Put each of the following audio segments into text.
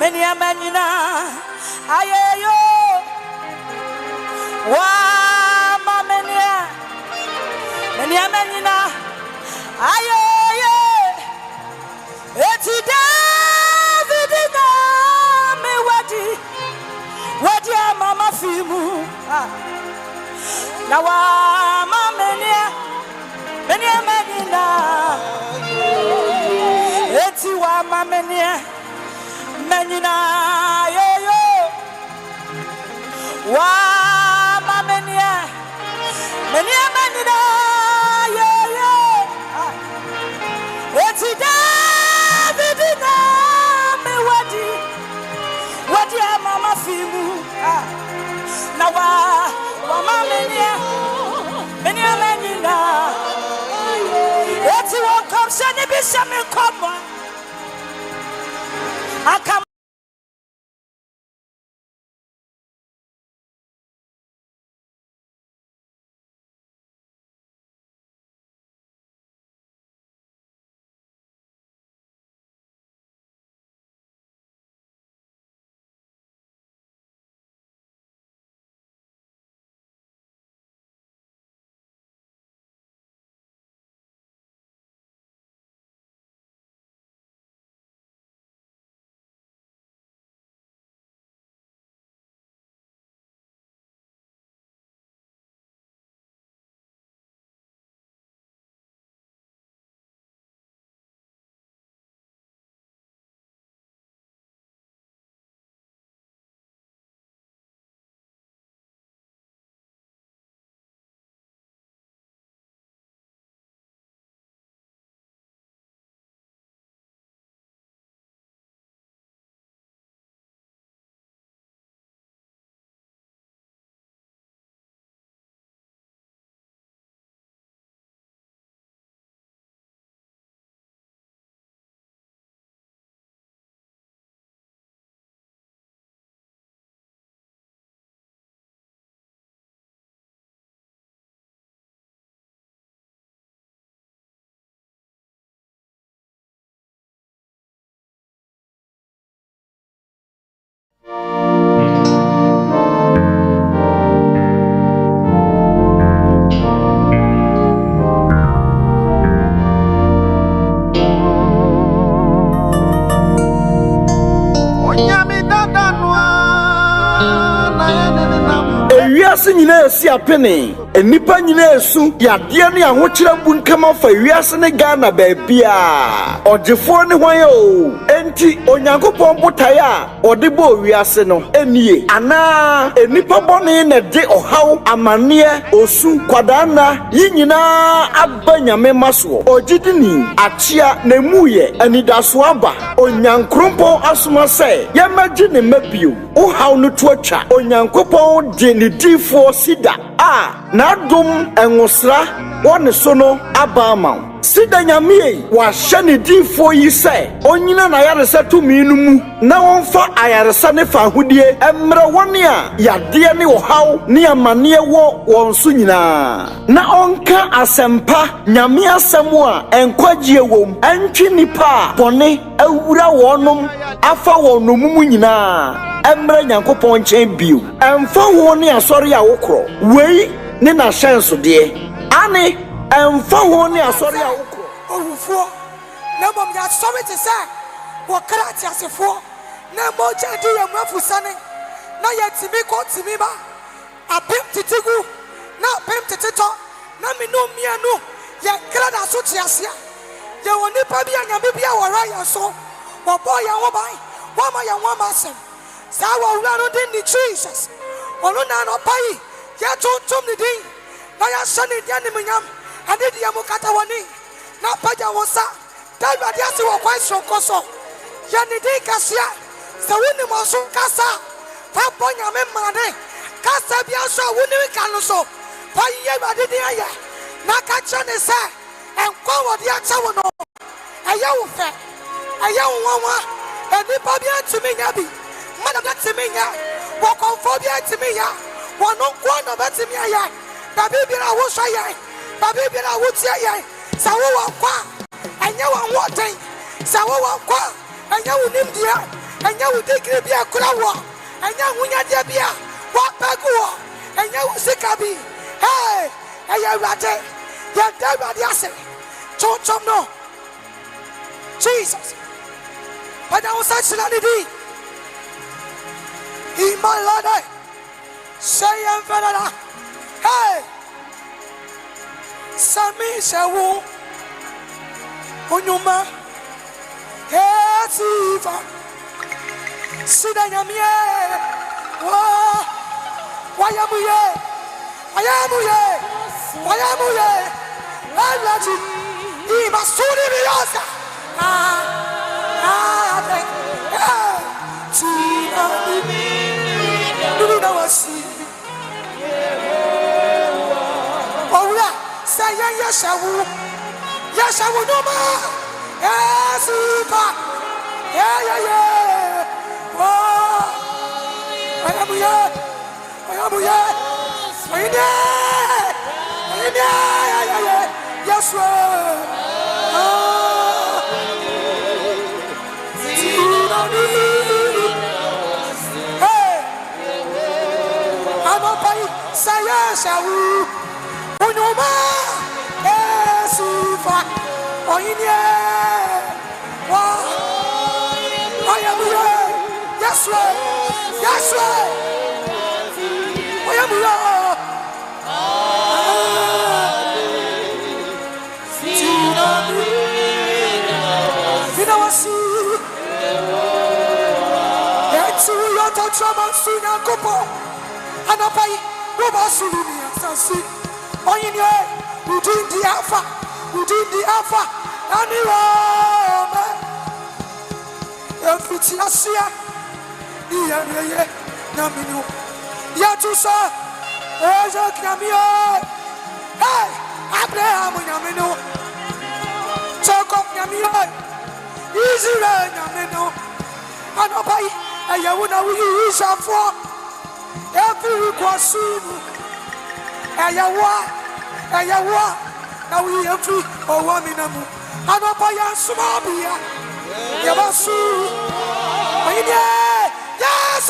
many a manina, ayo, wa mamenia, many a manina, ayo, it's David, me wadi, mama fimu, now mamenia, many a manina, it's wa mamenia. Menina yo wa mamenia menina yo eti David na me wadi mama fimu na wa mamenia menina eti won come send be some come akam Nyina si apene enipa nyina esu yade ne ahokyere bunkama fa wiase ne Ghana baabia ogefo ne hwan o enti onyankopon botae a ode bo wiase no enie ana enipa bone ne de ohaw amane osu kwadana yi nyina aba nyame maso ogidini achia na muye anidaso aba onyankrompo asoma se yemagi ne mabio ohaw no to atwa onyankopon de ne difo CEDAR na dum enwosra wone so no abama CEDAR nyame wa hye difo yi se onyina na yaresa tumi no mu na wonfa ayaresa ne fa hodie emre wone a yade ne ohaw ne amane wo wonso nyina na onka asempa nyame asemu a enkwagye wom antwi nipa bone awura wonom afa wonom mu nyina emre nyankopon nchen bio emfa ho ne asori a wokro wei ne na hyenso de ane emfa ho ne asori a wokro orufo na bom ya sorry to say wo krati asefo na mo jadi ya mafusane na yetimi ko timi ba apem titigu na apem titito na minu mianu ya krada so tiasia ya woni pa bia nyame bia wora ya so wo boy ya wo bai wo ma ya wo ma sem sa wo wura no din ni Jesus ono na no pai ya tontom ni din na ya shani dia ni munyam ade dia mo kata woni na paja wo sa dalwa dia se wo kwai so koso ya ni din kasia sa woni mo so kasa pa bonya me mane kasa bia so woni wi kanu so pa ye ade dia ya na ka chane sa enkwa wo dia cha wo no aya wo fe aya wo nwa eni pa bia tumi nya bi madam that tumi nya wo konfo bia tumi ya wo no kwa no ba tumi ya da bibira wo so ya da bibira wo tie ya sa wo kwa anya wo woten sa wo kwa anya wo nimdia and you will take be a crow, and you will not be a what back war, and you will see Kabi. Hey, and you are right. You're dead by the assay. Chom no. Jesus. But I was such an idea. In my Lord, say I'm better. Hey, Sami Shawu Onyuma. Hey, Siva. Sidanyamie. Wayamuye. Wayamuye. Wayamuye. Alaji. Imasuri Biyosa. Yashawu no ma. Super. Yeah. Oh, Ayamuye. Yes, hey, I'm a pay. Say yes, I will. Onyoma, Super. Oh, Ayamuye. Yes, Ayamuye. Trouble soon and couple, and I pay Roba Sulini and Sansi. Oh, in your who did the Alpha, and you are Futiasia, the Namino, Yatusa, Oja Camio, hey, Abraham Namino, talk of Namio, Israel Namino, and I pay. I want to use her for every question. I want now we have free or 1 minute. I don't buy a small beer. Yabasu, yes,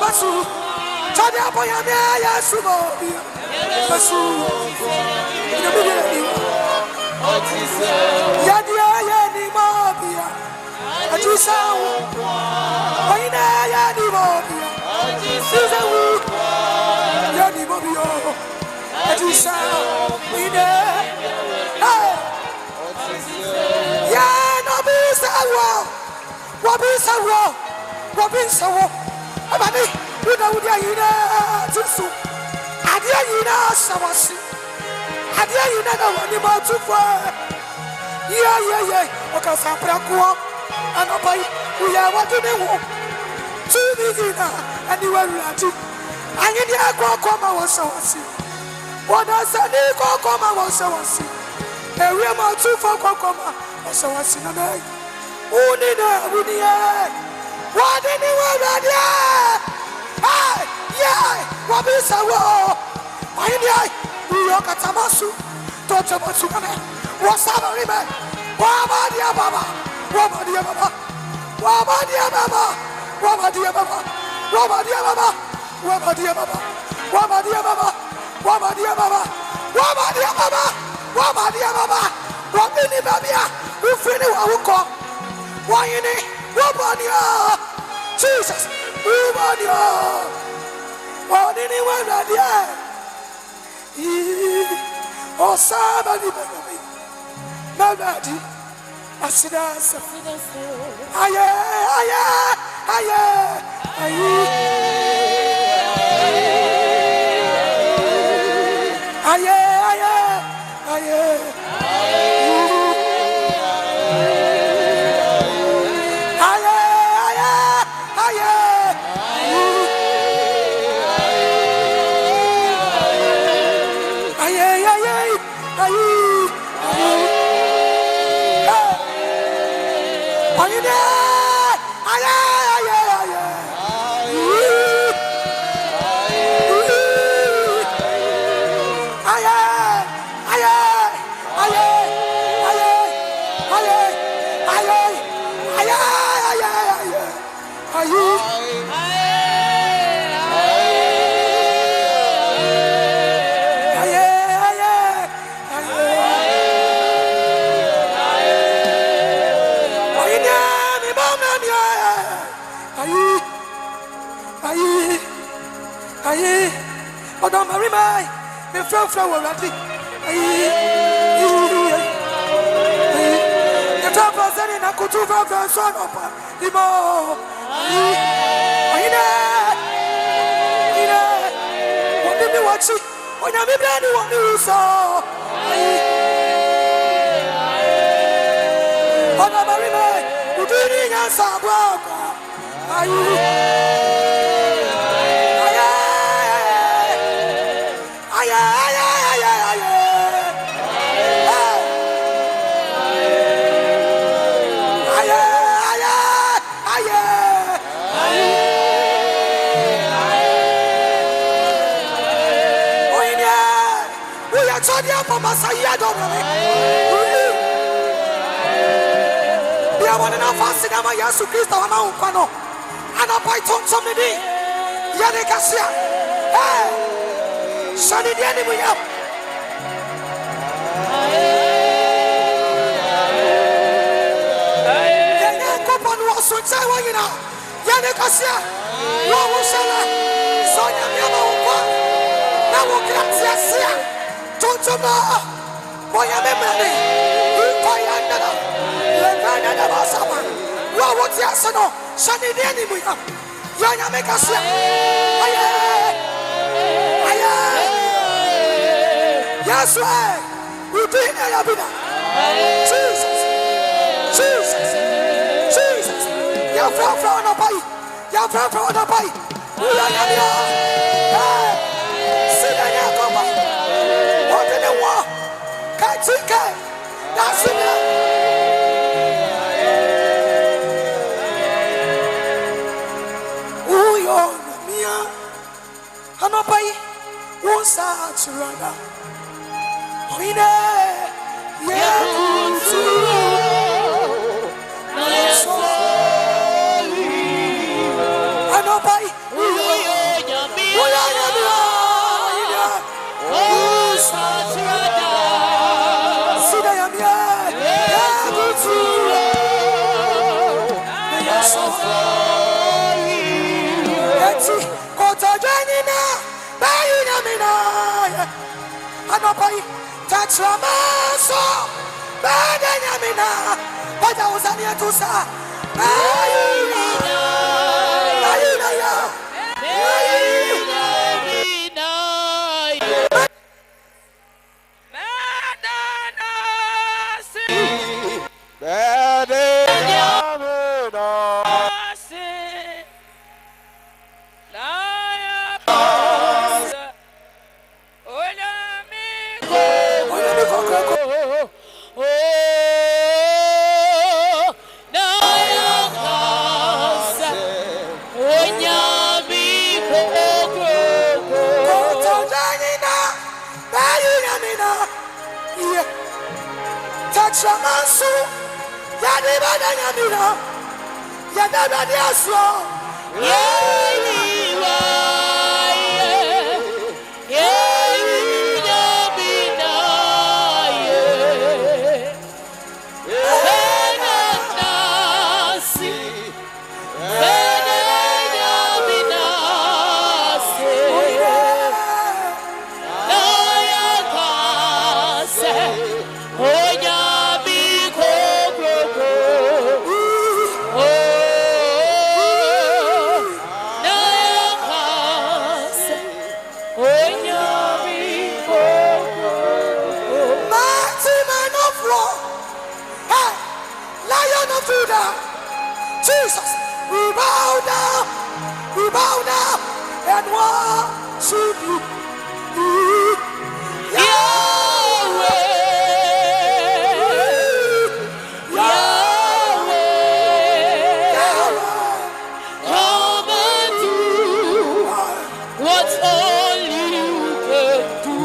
Basu, Tadia Boyana, yes, Basu, Yadia, Mobia. Ajisa, oina ya ni mobia. Ajisa, ya ni mobia. Ajisa, ine. Ya no bisa wo. Abani, udia ina tusu. Adia ina sawasi. Adia ina na wani matufa. Yeah. Okasapra kuo. And we are what do they want? 2 million, and you are ready. And in the Aquacoma was so see. What does a Nicocoma was so see? A real 2 for Cocoma was so see. Unina, what anywhere, what is a war? I New York at Tamasu, Tochamatsu, what's up, River? Wabadia Baba. Wabadia Baba, Wabini Babia, who finish our call. Why in it? Wabadia, Jesus, Wabadia, what anyone that oh, somebody, Nobody. Asidas, aye. Madam Marimai, the flower ready. The top was in a kutuva from son of Imo. What did you watch it? When I'm in one you saw. Madam Marimai, you didn't answer. Yesu Kristo wa maupano anapaito somedi yale kasia shani diani muyam yale kopanu osunche wa yina yale kasia wa mushala sonya miama ukwa na wukratia sia tuntuma moya memani ikoyandana lengana na basama what's your son? Sunny Danny, we have Yana make us yes, right. We did it. Jesus, Jesus, Jesus. You're from the bite. You're from the bite. We are here. Sit down, come on. What in the war? Can't you get? That's it. Anopai wosa chirada oine ye kutu na yeso anopai oya nyamia wosa chirada sida yamia ye kutu na yeso eti kota janina Anopai, touch your muscle. Badanyamina, but I was near to sa. Shamasu, Yadi Badanyamina, Yadabadiaswa, Jesus, we bow down and worship you. Yahweh, Yahweh, Yahweh, come and do what only you can do.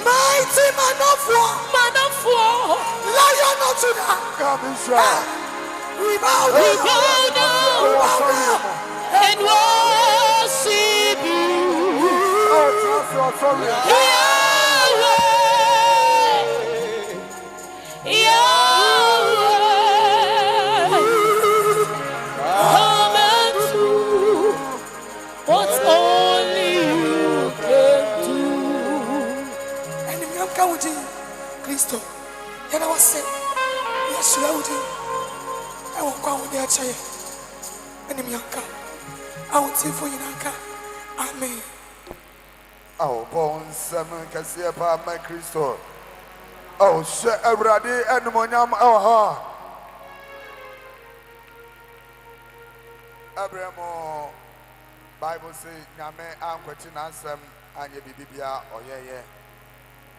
Mighty man of war, Lion of Judah, come and shine. We bow We down. bow We down bow down. and worship you. Yahweh, Yahweh, come and do what only you can do. And the young county, Christo, and I was saying, yes, Lodi, I will go with their chair. And the young cow, I will say for you, Nanka. Amen. Oh, bones, seven can see about my Christo. Oh, shit, everybody, and Monyam, oh, Abramo Bible say, Yame, I'm quitting answer, and ye bibia, or ye.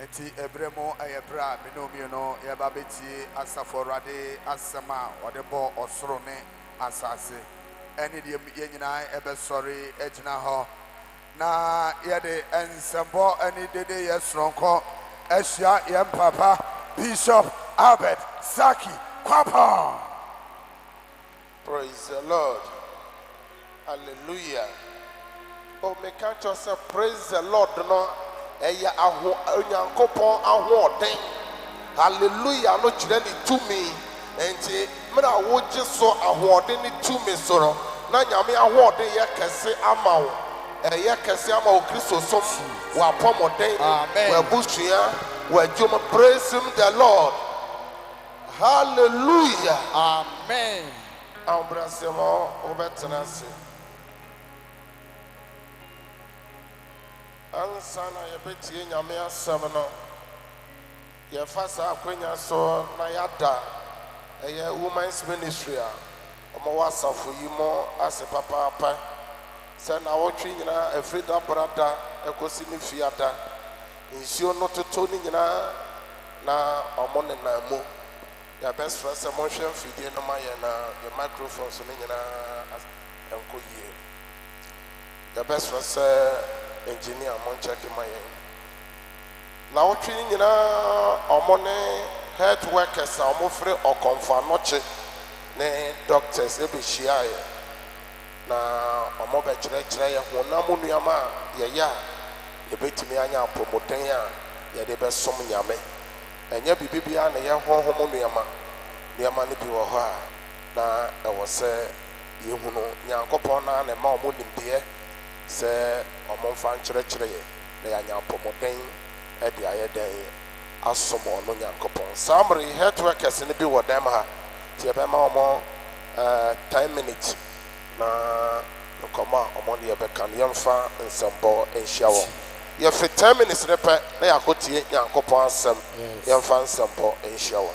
Eti Ebremo ayebra minomio yababeti asaforade asama odebo osorone asase eni de yenyina ebe sorry ejina ho na yede ensembo eni dede yesronko ehia yempapa Bishop Albert Saki Kwapa. Praise the Lord. Hallelujah. Oh, me can't just say praise the Lord, no. Eya aho onyankopon ahoden. Hallelujah no kire ni tumi. Enti mena wo gye so ahoden ni tumi so no. Na nyame ahoden ye kese ama wo. Ye kese ama wo Kristo som. Wa pomoden. Amen. Wa busua, wa juma praise him the Lord. Hallelujah. Amen. Ambrasemo obetenase. Ansana yɛbɛtie nyame asɛm no yɛfa saa akwanya so na yɛada ɛyɛ women's ministry a ɔmɔwɔ asafo yi mɔ ase papaapa sɛ na wɔtwe nyinaa ɛfiri da brada ɛkɔsi ne fiada nsuo no totɔ ne nyinaa na ɔmo nenam mu yɛbɛsrɛ sɛ monhwɛ mfidie no ma yɛ na yɛ microphone so ne nyinaa ɛnkɔ yie yɛbɛsrɛ sɛ engineer mon check my na wotwe nyina omone health workers a omofre okonfa noche ne doctors ebehia na omo be kyerɛkyerɛ yɛ honam nuama yɛ ya yɛbɛtumi anya promoten a yɛde bɛsom nyame ɛnyɛ bibibia na yɛ honhom nuama ne bi wɔ hɔ a na ɛwɔ sɛ yɛhunu nyankopɔn na ne ma omo nimdeɛ sɛ ɔmomfa nkyerɛkyerɛ yɛ na yɛanya apɔmɔden de ayɛ dɛn asom ɔno nyankopɔn saa mmere health workers no bi wɔ dɛm ha nti yɛbɛma ɔmɔ 10 minutes na nkɔmmɔ a ɔmɔ ne yɛbɛka no yɛmfa nsɛmbɔ nhyia wɔ yɛfiri 10 minutes ne pɛ na yɛakɔtie nyankopɔn asɛm yɛmfa nsɛmbɔ nhyia wɔ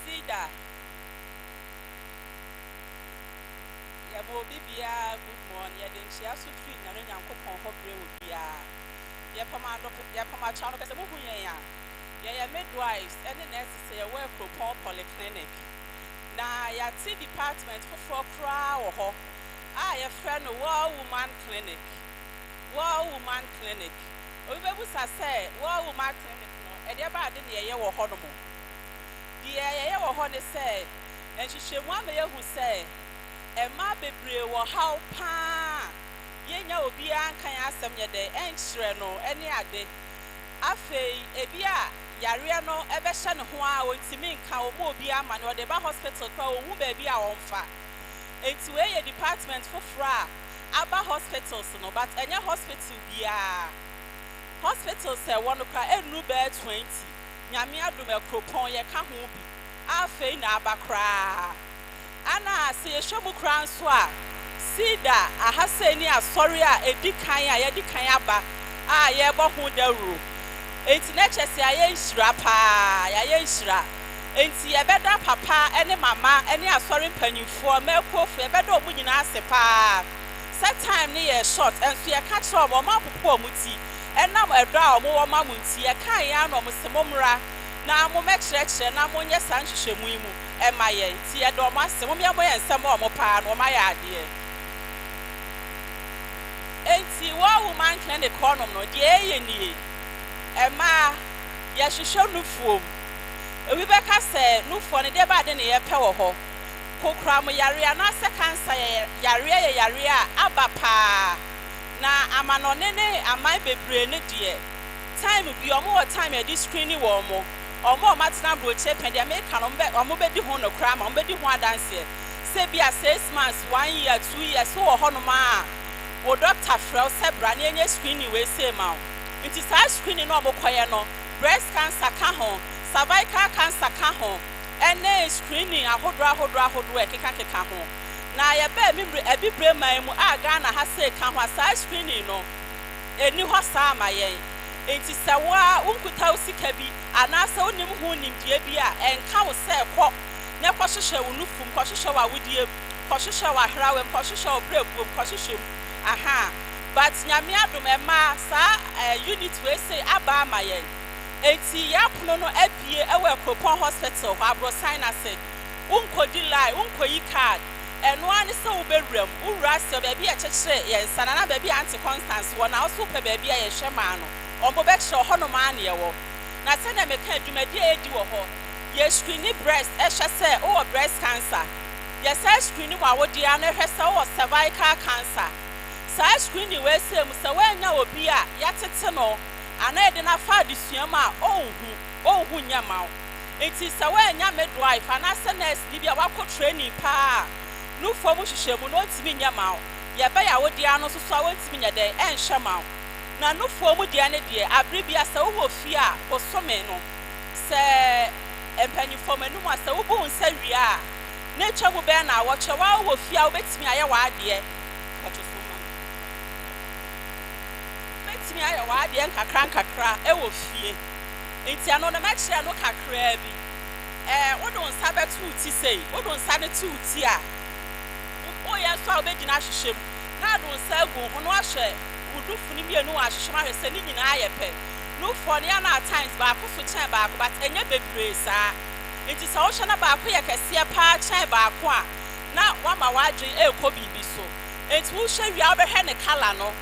CEDAR. Yabo bibia good morning. Yɛde nhyia so firi nyame nyankopɔn hɔ brɛ wɔ biara. Yɛpama chano kɛsɛ muhu yɛn a. Yɛyɛ midwives ɛne nurses sɛ yɛwɔ Akropɔn polyclinic. Na yɛate department foforɔ koraa wɔ hɔ a yɛfrɛ no War Woman Clinic. War Woman Clinic. Obi bɛbusa sɛ War Woman Clinic no ɛdeɛ baade ne yɛyɛ wɔ hɔ no mo. Deɛ yɛyɛ wɔ hɔ ne sɛ nhyehyɛmu ama yɛhu sɛ ɛma bebree wɔ haw paa yɛnya obiara nka yɛn asɛm yɛ dɛ ɛnkyerɛ no ɛne ade afei ebi a yareɛ no ɛbɛhyɛ ne ho a wɔntumi nka wɔn obiara ama no ɔde ba hospital kora wɔn ho baabi a wɔmfa enti wei yɛ department foforɔ a aba hospitals no but ɛnyɛ hospital biara hospitals ɛwɔ no kora ɛnnu bɛɛ 20 nyame adom Akropɔn yɛka ho bi afei na aba koraa ana sɛ yɛhwɛ mu koraa nso a CEDAR ahasɛ ni asɔre a edi kan a yɛdi kan aba a yɛbɔ ho dawuro enti na kyɛ sɛ ayɛ nhyira paa yɛayɛ nhyira enti yɛbɛda papa ɛne mama ɛne asɔre mpanyinfoɔ mɛkofo yɛbɛda ɔmo nyinaa ase paa sɛ time ne yɛ short ɛnso yɛka kyerɛ ɔmo apopo ɔmo ti ɛnam ɛdɔ a ɔmo wɔ ma mo nti yɛka yɛn ano ɔmo sɛ mo mmra na mo mɛkyerɛkyerɛ na mo nyɛ saa nhyehyɛmu yi mu ɛma yɛn nti yɛde ɔmo ase mo mmea mo yɛ nsɛm a ɔmo paa na ɔmo ayɛ adeɛ enti wɔ woman clinic hɔnom no deɛ ɛyɛ nie ɛma yɛhyehyɛ nufuom ebi bɛka sɛ nufuo no deɛ baade ne yɛpɛ wɔ hɔ kokura mo yare anaasɛ kansa yare a aba paa na amanɔne ne aman bebree ne deɛ time bi ɔmo wɔ time yɛde screening wɔ ɔmo atena aburokye pɛn deɛ meka no ɔmo bɛdi ho no koraa ma ɔmo bɛdi ho adanseɛ sɛ bi a 6 months 1 year 2 years so wɔ hɔnom a wo doctor frɛ wo sɛ bra ne ɛnyɛ screening wei sɛ ma wo nti saa screening no ɔmo kɔyɛ no breast cancer ka ho cervical cancer ka ho ɛne screening ahodoɔ ɛkeka ho na yɛbɛ abibire man mu a Ghana ha sɛ ka ho saa screening no ɛni hɔ saa ma yɛn enti sɛ wo a wonkuta wo sika bi anaasɛ wonim ho nimdeɛ bi a ɛnka wo sɛ kɔ ne kɔhyehyɛ wo nufum kɔhyehyɛ wo awodie kɔhyehyɛ wo ahrawam kɔhyehyɛ wo brɛbuom kɔhyehyɛ mu aha but nyame adom ɛma saa unit wei sɛ aba ama yɛn enti yɛapono no abie ɛwɔ Akropɔn hospital hɔ Abrosan ase wonkɔdi line wonkɔyi card ɛnoa ne sɛ wobɛwuram wowura sɛ baabi a kyekyekyere yɛn nsa na baabi a anti constance wɔ na wo pɛ baabi a yɛhwɛ maa no ɔmo bɛkyerɛ hɔnom a ne yɛwɔ na sɛ na meka adwumadi a yɛdi wɔ hɔ yɛ screen breast ɛhwɛ sɛ wowɔ breast cancer yɛsɛ screen wɔ awodea no hwɛ sɛ wowɔ cervical cancer saa screen wei sɛ mu sɛ woanya obi a yɛatete no ana yɛde no afa adesua mu a ɔnhu nyɛ ma wo enti sɛ woanya midwife anaasɛ nurse ni bi a wakɔ training paa nufoɔ mu hyehyɛ mu na ɔntumi nyɛ ma wo yɛbɛyɛ awodea no nso so a wɔntumi nyɛ dɛn ɛnhyɛ ma wo na nufoɔ mu deɛ ne deɛ abere bi a sɛ wowɔ fie a bosome no sɛ mpanyinfoɔ manum a sɛ wobu wo nsa wie a na atwa mu bɛɛ na awɔkyɛ wa wowɔ fie a wobɛtumi ayɛ w'adeɛ wobɛtumi ayɛ w'adeɛ nkakra ɛwɔ fie nti ano no mɛkyerɛ no kakraa bi wode wo nsa bɛto wo ti sei wode wo nsa no to wo ti a woyɛ nso a wobɛgyina ahyehyɛ mu na ade wo nsa agu ho no ahwɛ wudufu ni mienu wa hyehyɛ ahwɛ sɛ ne nyinaa yɛ pɛ nufoɔ no yɛ no at times baako so kyɛn baako but ɛnyɛ bebree saa nti sɛ wohyɛ no baako yɛ kɛseɛ paa kyɛn baako a na wama w'adwen ɛrekɔ biribi so nti wohyɛ wie a wobɛhwɛ ne colour no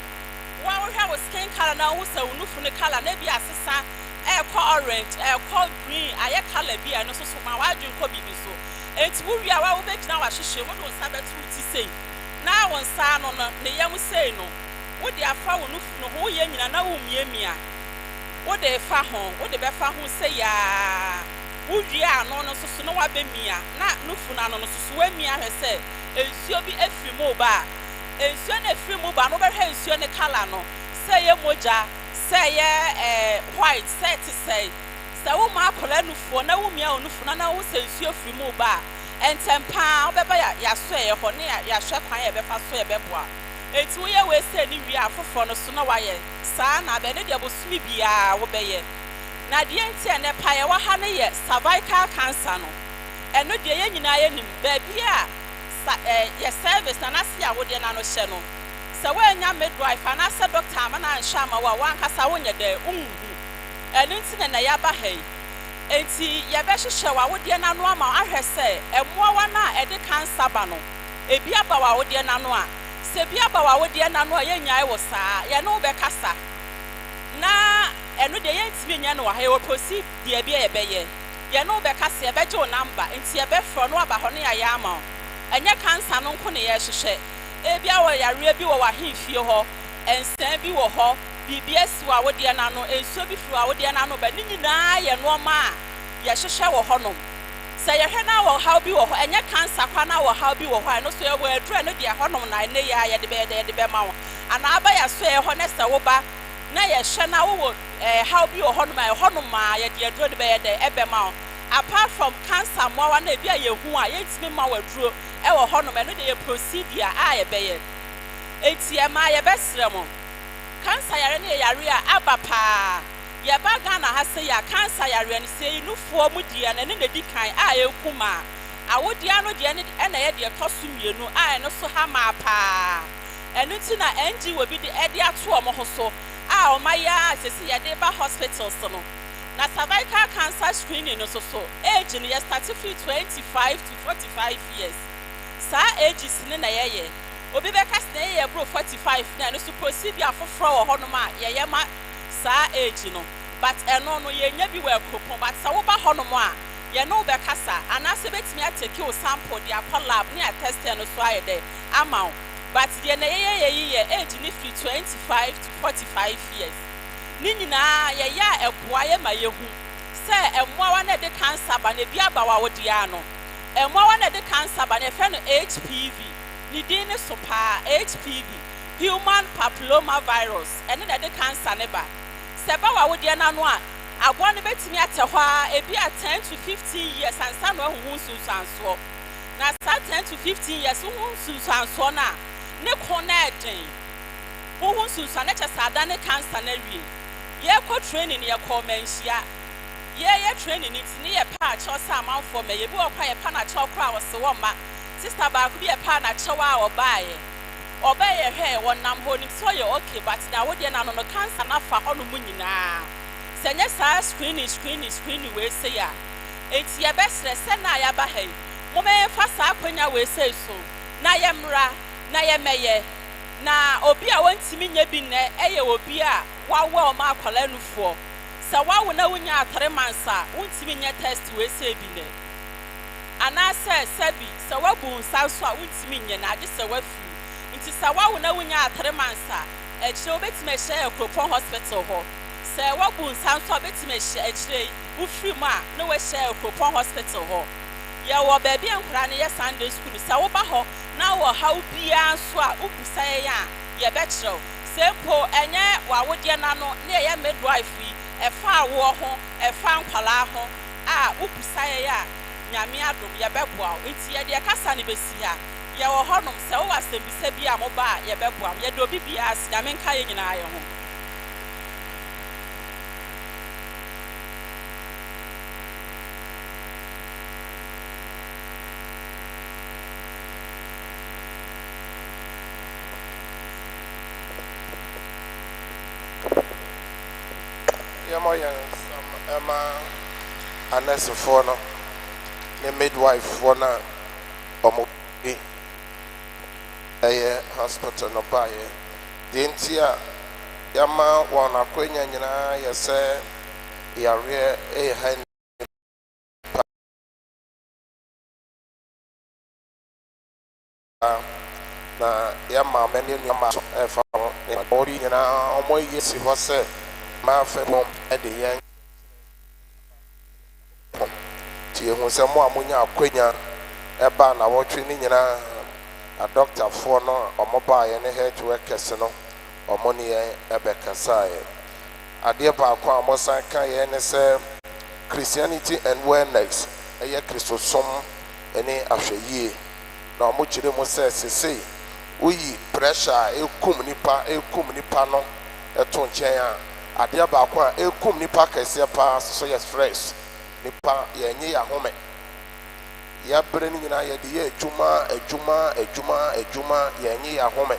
wohwɛ wo skin colour na wohu sɛ wo nufu ne colour na bi asesa ɛrekɔ orange ɛrekɔ green ayɛ colour bi a ɛno nso so ma w'adwen kɔ biribi so nti wowie a wobɛgyina w'ahyehyɛ wode wo nsa bɛto wo ti sei na wo nsa no ne yam sei no wode afa wo nufu no ho woyɛ nyina na womiamia wode fa ho wode bɛfa ho sɛ yaa wowie ano no nso so na wabɛmia na nufu no ano no so wamia hwɛ sɛ nsuo bi afiri mu ba nsuo no afiri mu ba no wobɛhwɛ nsuo ne colour no sɛ yɛ mogya sɛ yɛ white sɛ te sɛ wo ma akɔla nufuo na womia wo nufu na wo sɛ nsuo afiri mu ba ɛntɛm paa wobɛba yɛasɔ yɛ hɔ ne yɛahwɛ kwan yɛbɛfa so yɛbɛboa enti woyɛ wei sɛ ne wie afoforɔ no so na wayɛ saa na abɛne deɛ bosome biara wobɛyɛ na deɛ nti ɛnɛ pa yɛwɔ ha no yɛ cervical cancer no ɛno deɛ yɛn nyinaa yɛnim baabi a yɛ service na nase a wodeɛ na no hyɛ no sɛ woanya midwife anaasɛ doctor ama na anhyɛ ama wo a woankasa wonyɛ dɛ wonhu ɛno nti na yɛaba ha yi enti yɛbɛhyehyɛ wɔ awodeɛ na no ama ahwɛ sɛ ɛmmoawa no a ɛde cancer ba no ebi aba wɔ awodeɛ na no a sɛ bi aba wɔ awodeɛ na no a yɛnyae wɔ saa yɛne wo bɛkasa na ɛno deɛ yɛntumi nyɛ no wɔ ha yɛwɔ proceed deɛ bi a yɛbɛyɛ yɛne wo bɛkasa yɛbɛgye wo number nti yɛbɛfrɛ no aba hɔ ne yɛayɛ ama wo ɛnyɛ cancer no nko ne yɛhyehyɛ ebi awɔ yareɛ bi wɔ w'ahemfie hɔ ɛnsan bi wɔ hɔ biribi asi wɔ awodeɛ na no nsuo bi firi wɔ awodeɛ na no ba ne nyinaa yɛ nneɛma a yɛhyehyɛ wɔ hɔnom sɛ yɛhwɛ na wɔ haw bi wɔ hɔ ɛnyɛ cancer kwa na wɔ haw bi wɔ hɔ ɛno so yɛwɔ adura no deɛ hɔnom na ɛnɛ yɛ a yɛde bɛma wo anaa aba yɛ so yɛ hɔ ne sɛ woba na yɛhwɛ na wowɔ haw bi wɔ hɔnom a hɔnom a yɛde aduro de bɛyɛ dɛ ɛbɛma wo apart from cancer mmoawa na ebi a yɛhu a yɛntumi ma wɔ aduro ɛwɔ hɔnom ɛno de yɛ procedure a yɛbɛyɛ enti ɛma yɛbɛsrɛ mo cancer yare ne yare a aba paa yɛba Ghana ha sɛ yɛ cancer yare ne sɛ inufoɔ mu deɛ na ne di kan a yɛku ma awodeɛ no deɛ ne ɛna yɛ deɛ tɔ so mmienu a ɛno so ha ma paa ɛno nti na NG wɔ bi de ɛde ato ɔmo ho so a ɔma yɛ a sɛsi yɛde ba hospitals no na cervical cancer screening no so age no start from 25 to 45 years sa ages ne na yeye obi be ka na yeye bro 45 na no so proceed afoforo wo ho no ma yeye ma sa age no but eno no ye nya bi we kopon but sa wo ba ho no mo a ye no be kasa anase betimi atake o sample dia lab ne test no so ayede ama but ye na ye age ni free 25 to 45 years ni nyina ye ya ekoa ye ma ye hu se emoa na de cancer ba na bi aba wa wodia no emoa na de cancer ba na fe no HPV ni din ne SOMPA HPV human papilloma virus ene na de cancer ne ba se ba wa wodia na no a agwa ne betimi ate ho a ebi a 10 to 15 years ansa no hu susanso na sa 10 to 15 years hu susanso na ne koneden hu susanso na cha sada ne cancer na wie ye ko training ye ko menhia ye training it ni ye pa cho sa amanfo me ye bi okwa ye pa na cho kra wo se wo ma sister ba ku bi ye pa na cho wa obaye hwe wonam ho ni so ye okay but na wo de na no cancer na fa ono mu nyina senye sa screening we say ya enti ye besre se na ya ba hai mo me fa sa akwanya we say so na ye mra na ye meye na obi a wantimi nya bi ne eye obi a wawo o ma akwala nufuo se wawo na wunya 3 months a wantimi nya test we say bi ne ana se sabi se wabu nsa so a wantimi nya na age se wafi nti se wawo na wunya 3 months a eche obetime share Akropong hospital ho se wabu nsa so obetime share eche ufiri mu a na we share Akropong hospital ho ye wo baby enkura ne ye Sunday school se wo ba ho na wo ha ubia so a ubusa ya ye be kyerew sempo enye wa wodie na no na ye midwife efa wo ho efa nkwala ho a ubusa ya nyame adom ye beboa nti ye de kasa ne besi ha ye wo honom se wo asembisa bi a mo ba ye beboa ye de obi bia as nyame nka ye nyina ye ho Emma Aness for no midwife for na hospital no buy the intia yama wana kwenya nyina yese yare hand na yama many nyama fa ori nyina omo yesi ho se ma fe mom e de yan ti ehun se mo amunya akwenya e ba na wo twi ni nyina a doctor for no omoba ye ne health workers no omoni ye ebe kasa ye ade ba kwa amosan kan ye ne se Christianity and wellness eye Christosom ene ahweye na omo kire mo se sese oyi pressure ekum nipa no eto nchen a ade ba kwa ekum nipa kese pa so ye stress nipa ye nye ya home ya bre ni nyina ye de ye adwuma ye nye ya home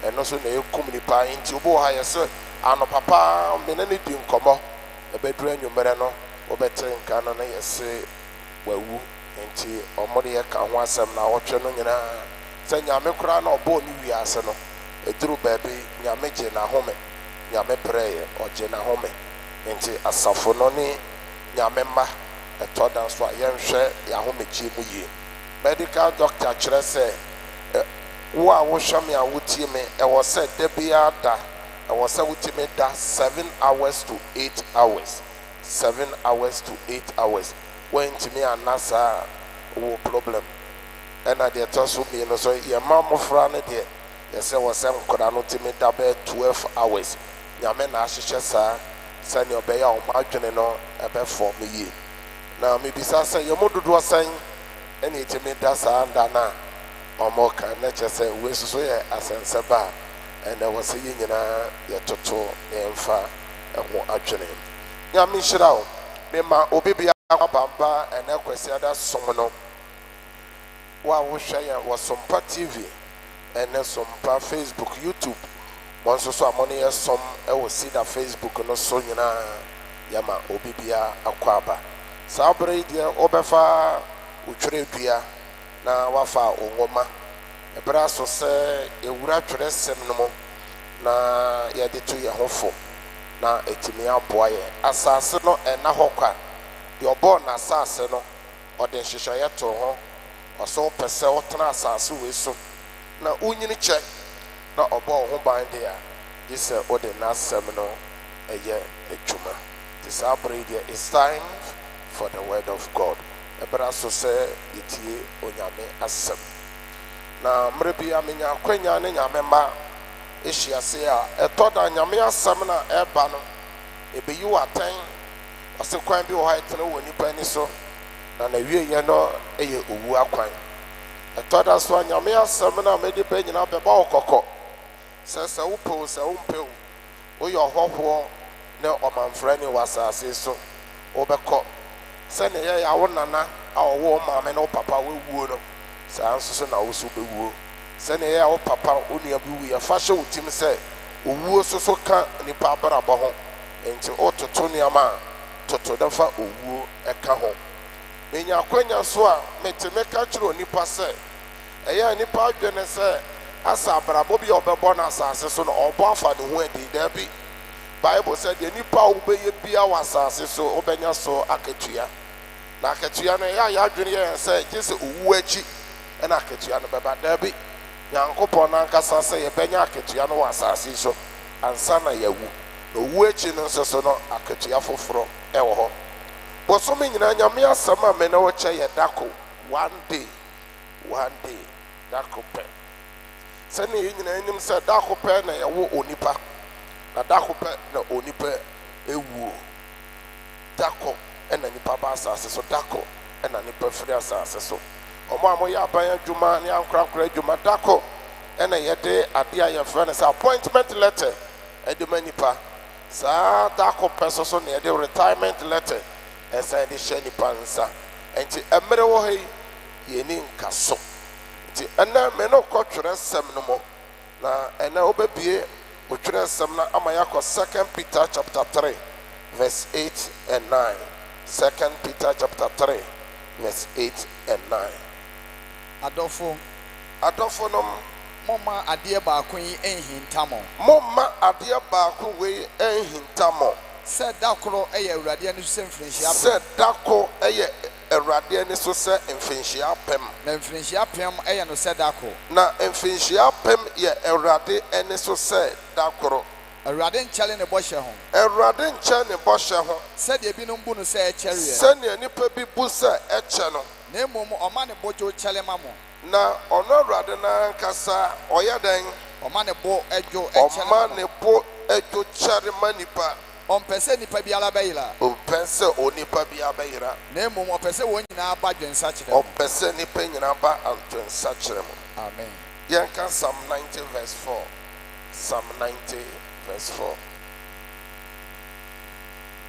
eno so na ekum nipa nti obo ha ye se ano papa me na ne di nkomo ebedru anwumere no obete nka no na ye se wawu nti omo de ye ka ho asem na wotwe no nyina se nyame kura na obo ni wiase no eduru baabi nyame je na home nyame prayer oje na home nti asafo no ni nyame mma etodan so yenhwe ya home chi mu yi medical doctor kire se wo a wo hwame a wotie me e wo se da bia da e wo se wotie me da 7 hours to 8 hours 7 hours to 8 hours when to me anasa wo problem and at the tosu me no so ye ma mo fra ne de ye se wo se nkoda no tie me da be 12 hours nyame na ahyehyɛ saa sani obeya o ma adwene no ebe for me yi na me bisa se ye mododo san ene tie me da saa nda na omo ka na chese we so ye asense ba ene wo se yi nyina ye toto ye mfa eho adwene nyame hyira o me ma obibia abamba ene kwesi ada som no wa wo hwe ya wo SOMPA TV ene SOMPA Facebook YouTube monso so amone ye som e wo CEDAR Facebook no so nyina yama obi bia akɔ aba saa bere yi deɛ wɔbɛfa wotwerɛ dua na wafa ongoma ɛbɛrɛ so sɛ ewura twerɛ sɛm no mu na yɛde to yɛn ho fo na etimi aboa yɛ asase no ɛna hɔ kwa deɛ ɔbɔɔ na asase no ɔde nhyehyɛeɛ to ho ɔso pɛ sɛ ɔtena asase wei so na wonyini kyɛ na ɔbɔ ho ban de a gye sɛ ɔde n'asɛm no ɛyɛ adwuma nti saa bere yi deɛ it's time for the word of God ɛbɛrɛ so sɛ yɛtie onyame asɛm na mmerɛ bi a menya akwanya ne nyame mma ahyia se a ɛtɔ da nyame asɛm na ɛba no ɛbɛyi wɔ atɛn ɔse kwan bi wɔ hɔ ɛtene wɔ nipa ani so na n'awieyɛ no ɛyɛ owu akwan ɛtɔ da so a nyame asɛm na mede bɛ nyinaa bɛba wo kɔkɔ sɛ wopɛ wo sɛ wompɛ wo woyɛ ɔhɔhoɔ ne ɔmanfrani wɔ asase so wobɛkɔ sɛne ɛyɛ awo nana a ɔwɔ wo maame ne wo papa wɔwuo no saa nso so na wo so wobɛwuo sɛne ɛyɛ a wo papa wo nua bi wu yɛfa hyɛ wo tim sɛ owuo so ka nipa abrabɔ ho enti wototo nneɛma a toto dɛfa owuo ɛka ho menya akwanya so a mete meka kyerɛ onipa sɛ ɛyɛ nipa adwene sɛ asa abrabɔ bi a ɔbɛbɔ no asase so no ɔbɔ afa ne ho adi daabi bible sɛ deɛ nipa a wobɛyɛ bia wɔ asase so wobɛnya so akatua na akatua no ɛyɛ a yɛadwene yɛ sɛ gye sɛ owu akyi ɛna akatua no bɛba daabi nyankopɔn nankasa sɛ yɛbɛnya akatua no wɔ asase so ansa na yɛwu na owu akyi no nso so no akatua foforɔ ɛwɔ hɔ bosome nyinaa nyame asɛm a me ne wo kyɛ yɛ dako one day dako pɛ sɛne yɛ nyinaa anim sɛ dako pɛ na yɛwo onipa na dako pɛ na onipa ewuo dako ɛna nipa ba asase so dako ɛna nipa firi asase so ɔmo a moyɛ aban adwuma ne ankorankora adwuma dako ɛna yɛde adeɛ a yɛfrɛ no sɛ appointment letter ɛde ma nipa saa dako pɛ so na yɛde retirement letter ɛsan de hyɛ nipa nsa nti mmerɛ wɔ ha yi yɛni nka so nti ɛnɛ me ne kɔtwerɛ sɛm no mu na ɛnɛ wobɛbie wotwerɛ sɛm no ama yɛakɔ 2 Peter chapter 3 verse 8 and 9 2 Peter chapter 3 verse 8 and 9 adɔfo nom momma adeɛ baako yi ɛnhinta mo momma adeɛ baako wei ɛnhinta mo sɛ da koro ɛyɛ awurade ani so sɛ mfirinhyia sɛ dako ɛyɛ awurade ani so sɛ mfirinhyia pɛm na mfirinhyia pɛm ɛyɛ no sɛ da koro na mfirinhyia pɛm yɛ awurade ani so sɛ dakoro awurade nkyɛle ne bɔhyɛ ho awurade nkyɛn ne bɔhyɛ ho sɛdeɛ binom bu no sɛ ɛkyɛreɛ sɛnea nipa bi bu sɛ ɛkyɛ no na mmom ɔma ne bɔdwo kyɛle ma mo na ɔno awurade nankasa ɔyɛ dɛn ɔma ne bo ɛdwo ɛkyɛle ma ɔma mo ne bo adwo kyɛre ma nipa ɔmpɛ sɛ nipa biara bɛyera ɔmpɛ sɛ onipa bi abɛyera na mmom ɔpɛ sɛ wɔn nyinaa ba dwensa kyerɛ mo ɔmpɛ sɛ nipa nyinaa ba adwensa kyerɛ mo amen yɛnka Psalm 90 verse 4 Psalm 90 verse 4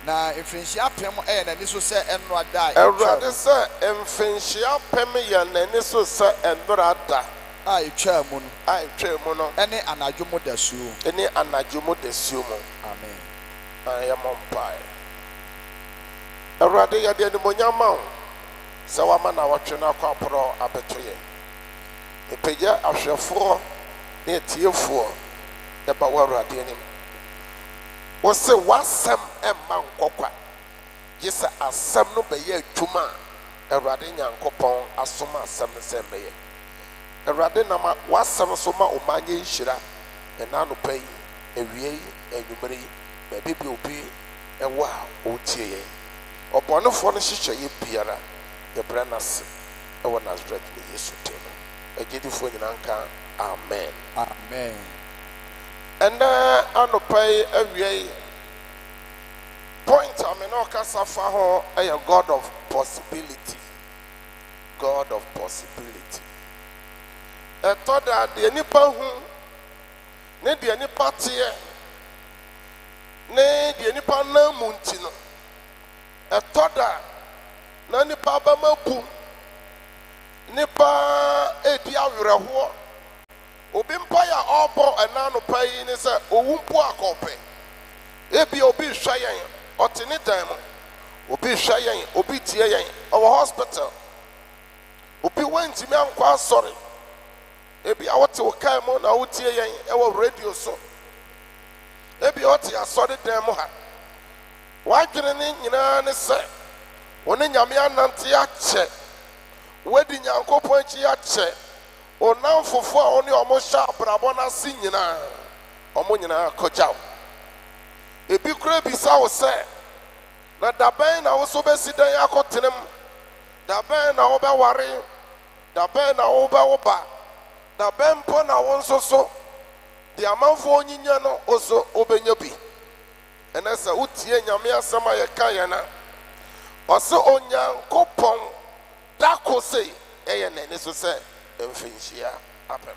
na mfirinhyia pɛm ɛyɛ n'ani so sɛ ɛnora da a awurade sɛ mfirinhyia pɛm yɛ n'ani so sɛ ɛnora da a ɛtwaa mu no a ɛtwa mu no ɛne anadwo mu dasuo ɛne anadwo mu dasuo mu amen na yɛmmɔ mpae awurade yɛde animonyam ma wo sɛ woama na wɔtwe no akɔ aporɔ abɛto yɛ mepagya ahwɛfoɔ ne atiefoɔ yɛba wo awurade anim wo se w'asɛm ɛmma nkɔkwa gye sɛ asɛm no bɛyɛ adwuma a awurade nyankopɔn asom asɛm no sɛ mbɛyɛ awurade nam w'asɛm so ma ɔma nyɛ nhyira ɛna anɔpa yi awia yi anwummere yi baabi bi obi ɛwɔ a ɔretie yɛn ɔbɔnefoɔ no hyehyɛeɛ biara yɛbrɛ no ase ɛwɔ Nasaret ne Yesu din mu agyedifoɔ nyinaa nka amen amen ɛnɛ anɔpa yi awia yi point a me ne ɔkasa fa ho ɛyɛ God of possibility ɛtɔ da deɛ nipa hu ne deɛ nipa teɛ ne deɛ nipa nan mu nti no ɛtɔ da na nipa bɛma bu nipa edi awerɛhoɔ obi mpa ya ɔbɔ ɛna anɔpa yi ne sɛ owu mpo akɔpɛ ebi obi hwɛ yɛn ɔte ne dan mu obi hwɛ yɛn obi tie yɛn ɔwɔ hospital obi wantumi ankɔ asɔre ebi a wɔte wo kaa mu na wotie yɛn ɛwɔ radio so ebi a wɔte asɔre dan mu ha wadwene ne nyinaa ne sɛ wɔne nyame anante akyɛ wadi nyankopɔn akyi akyɛ ɔnamfofo a ɔne ɔmo hyɛ abrabɔ no ase nyinaa ɔmo nyinaa kɔgyaw ebi kora bisa wo sɛ na dabɛn na wo so bɛsi dan akɔtenem dabɛn na wobɛware dabɛn na wobɛwo ba dabɛn mpo na wo nso so de amanfoɔ nyinya no oso wobɛnya bi ɛnɛ sɛ wotie nyame asɛm a yɛka yɛn na ɔsɛ onyankopɔn dako sei ɛyɛ n'ani so sɛ mfinhyia apɛm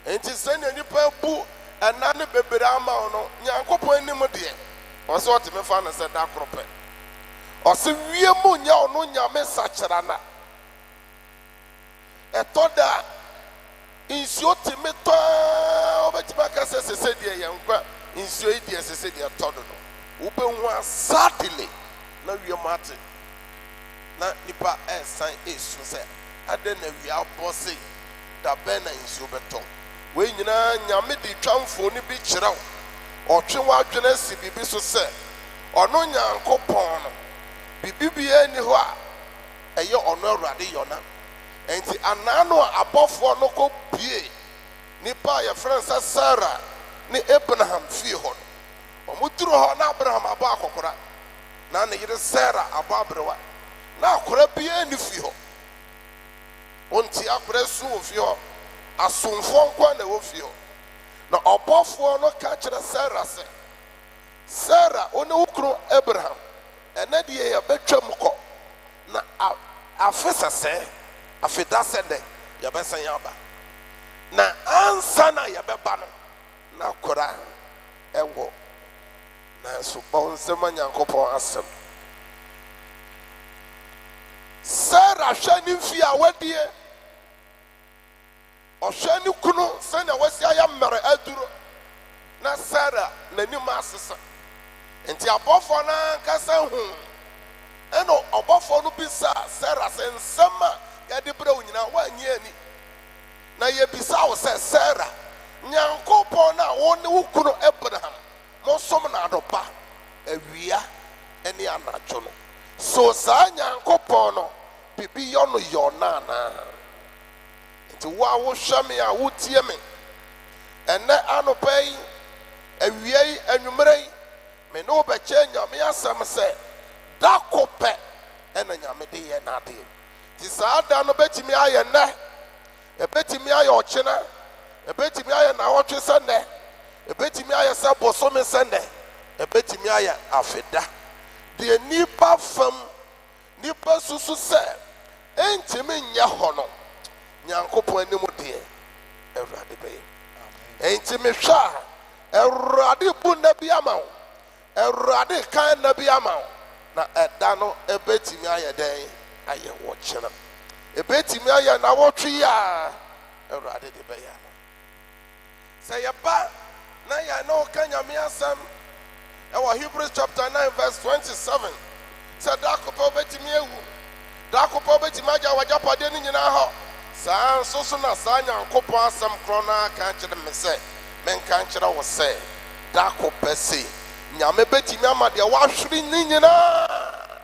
enti sɛnea nnipa bu ɛna ne bebree ama wo no nyankopɔn anim deɛ ɔsɛ ɔtumi fa no sɛ da koro pɛ ɔsɛ wie mu nyɛ ɔno nyame sakyera na ɛtɔ da nsuo tumi tɔa wobɛtumi aka sɛ sɛsɛ deɛ yɛnkwa nsuo yi deɛ sɛsɛ deɛ ɛtɔ do no wobɛhu asadele na wie mu ate na nipa ɛsan esu sɛ adɛ na wie abɔ sei dabɛn na nsuo bɛtɔ wei nyinaa nyame de twa mfoni bi kyerɛ wo ɔtwe w'adwene asi biribi so sɛ ɔno nyankopɔn no biribi biara nni hɔ a ɛyɛ ɔno awurade yɔna enti anaa no a abɔfoɔ no kɔ bie nipa a yɛfrɛ sɛ Sara ne Abraham fie hɔ no ɔmo duru hɔ na Abraham abɔ akɔkora na ne yere Sara abɔ aberewa na akora biara nni fie hɔ ɔnti akora su wɔ fie hɔ asomfoɔ nko na ɛwɔ fie hɔ na ɔbɔfoɔ no ka kyerɛ Sara sɛ Sara ɔne wo kunu Abraham ɛnɛ deɛ yɛbɛtwa mu kɔ na afe sɛsɛ afe da sɛ dɛ yɛbɛsan yɛaba na ansa na yɛbɛba no na akora ɛwɔ nanso bɔ nsɛm a Nyankopɔn asɛm Sara hwɛ ne mfie a wadie ɔhwɛ ne kunu sɛnea wasi ayɛ mmerɛ aduro na Sara n'anim asesa nti abɔfoɔ no ankasa hu ɛna ɔbɔfoɔ no bisa Sara sɛ nsɛm a yɛde brɛ wo nyinaa woanyɛ ani na yɛbisa wo sɛ Sara Nyankopɔn no a wo ne wo kunu Abraham mosom no adopa awia ne anadwo no so saa Nyankopɔn no bibi yɔ no yɔ no anaa nti wo a wohwɛ me a wotie me ɛnɛ anɔpa yi awia yi anwummerɛ yi me ne wobɛkyɛ nyame asɛm sɛ da ko pɛ ɛna nyame de yɛ n'adeɛ nti saa da no bɛtumi ayɛ nnɛ ɛbɛtumi ayɛ ɔkyena ɛbɛtumi ayɛ n'awɔtwe sɛ nnɛ ɛbɛtumi ayɛ sɛ bosome sɛ nnɛ ɛbɛtumi ayɛ afeda deɛ nipa fam nipa susu sɛ ɛntimi nyɛ hɔ no Nyankopɔn anim deɛ Awurade bɛyɛ ɛnti mehwɛ a Awurade bu nna bi ama wo Awurade kan nna bi ama wo na ɛda no ɛbɛtumi ayɛ dɛn ayɛ wɔkyena ɛbɛtumi ayɛ n'awɔtwe yi a Awurade de bɛyɛ ama sɛ yɛba na yɛ na ɔka nyame asɛm ɛwɔ Hebrews chapter 9 verse 27 sɛ da kopɛ wobɛtumi awu da kopɛ wobɛtumi agya w'agyapadeɛ no nyinaa hɔ saa nso so na saa Nyankopɔn asɛm korɔ no aka kyerɛ me sɛ menka nkyerɛ wo sɛ da kopɛ sei nyame bɛtumi ama deɛ woahwere ne nyinaa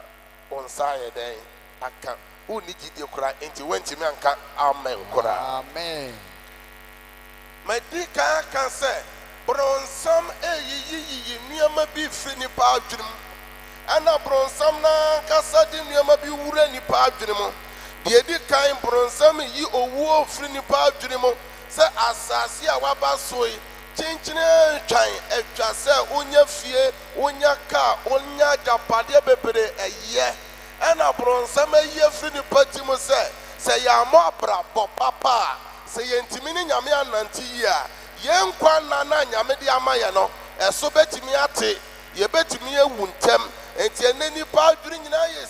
wo nsa ayɛ dɛn aka wonni gyidie koraa enti woantumi anka amen koraa Amen. madi kan aka sɛ bronsam eyiyiyi nneɛma bi firi nipa adwene mu ɛna bronsam n'ankasa de nneɛma bi wura nipa adwene mu deɛ di kan bronsam yi owuo firi nipa adwene mu sɛ asase a waba so yi kyenkyene twan atwa sɛ wonya fie wonya kaa wonya agyapadeɛ bebree ɛyɛ ɛna bronsam ayi afiri nipa ti mu sɛ yɛamɔ abrabɔ papa a sɛ yɛntimi ne nyame anante yi a yɛn nkwa nna na nyame de ama yɛ no ɛso bɛtumi ate yɛbɛtumi awu ntɛm enti ɛnɛ nipa adwene nyinaa yɛ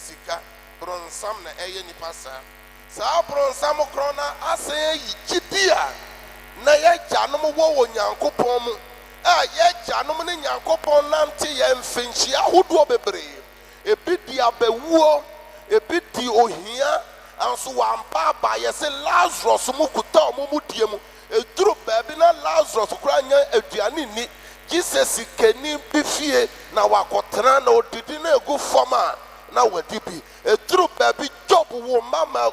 sika bronsam na ɛyɛ nipa saa bronsam korɔ na asɛn ayi gyidi a na yɛgya nom wɔ Nyankopɔn mu yɛgyanom ne nyankopɔn nante yɛn mfinhyia ahodoɔ bebree. Ebi di abɛwuo, ebi di ohia, anso wampa aba yɛsɛ Lazarus mu kuta ɔmo mu die mu. Eduru baabi na Lazarus kura nya aduane ni. Jesus keni bi fie na wakɔtena na odidi na egu fam a na wadi bi. Eduru baabi Job wo mama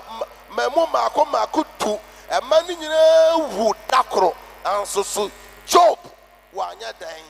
maako tu. Ɛma ne nyinaa wu dakoro. Anso so Job wanya dan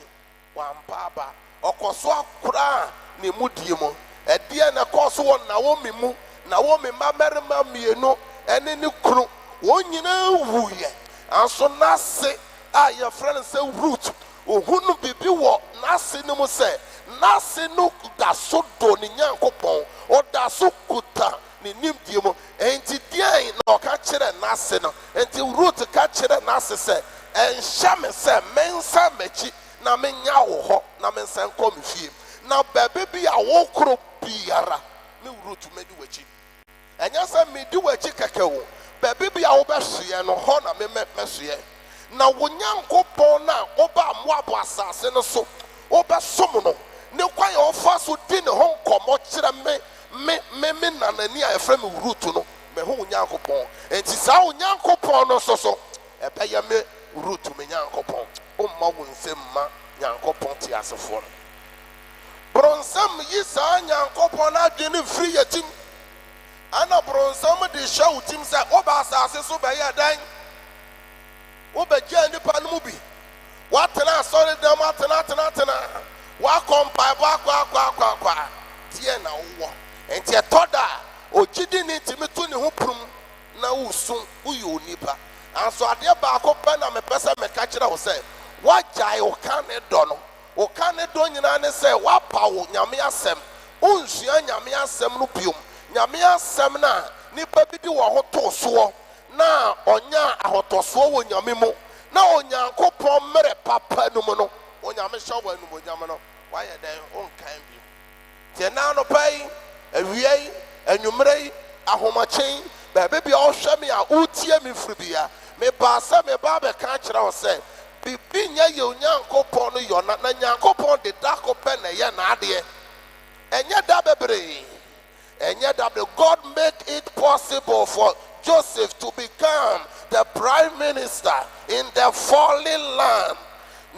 wampa aba. Ɔkɔso akora ne mu die mu. Ɛdeɛ na kɔso wɔ Naomi mu. Naomi mmarima mmienu ɛne ne kunu wɔn nyinaa wuyɛ. Anso n'ase a yɛfrɛ no sɛ Ruth. Ohunu bibi wɔ n'ase no mu sɛ n'ase no da so do ne Nyankopɔn. Ɔda so kuta ne nimdie mu. Enti deɛn na ɔka kyerɛ n'ase no. Enti Ruth ka kyerɛ n'ase sɛ ɛnhyɛ me sɛ mensa m'akyi na menya wo hɔ na mensa nkɔ me fie. Na baabi bi a wokoro biara me Ruth medi w'akyi. Ɛnyɛ sɛ medi w'akyi kɛkɛ wo. Baabi bi a wobɛhyeɛ no hɔ na mɛhyeɛ. Na wo Nyankopɔn na oba Moab asase no so wobɛsom no. Ne kwan yɛ ɔfa so di ne ho nkɔmmɔ kyerɛ me nanani a yɛfrɛ me Ruth no. Me ho wo Nyankopɔn. Enti saa wo Nyankopɔn no so ɛbɛyɛ me Ruth me Nyankopɔn. Omma wo nsɛm ma Nyankopɔn te asefoɔ no. Bronsam yi saa Nyankopɔn adwene mfiri yɛtim. Ana bronsam de hyɛ wo tim sɛ woba asase so bɛyɛ dan. Wobɛgya nipa no mu bi. Watena asɔre dɛm atena. Wakɔ mpaebɔ akɔ. Tie na wowɔ. Enti ɛtɔ da a ogyidi ne ntimi to ne ho prum na wosu woyɛ onipa. Anso adeɛ baako pɛ na mepɛ sɛ meka kyerɛ wo sɛ wagyae wo ka ne dɔ no. Wo ka ne dɔ nyinaa ne sɛ wapa wo Nyame asɛm. Wonsua Nyame asɛm no biom. Nyame asɛm na nipa bi di wɔ ho to soɔ na ɔnya ahotɔsoɔ wɔ Nyame mu na Onyankopɔn mmere papa no mu no Onyame hyɛ wɔ animonyam no wayɛ dɛn onkan bi. Tie na no pai awie yi anwummerɛ yi ahomakyen baabi bi a ɔhwɛ me a wotie me firi bia me ba sɛ me ba bɛka kyerɛ wo sɛ bibi nyɛ yɛ Onyankopɔn no yɔ na Nyankopɔn de da kopɛ na ɛyɛ n'adeɛ. Ɛnyɛ da bebree. And yet that God made it possible for Joseph to become the prime minister in the fallen land.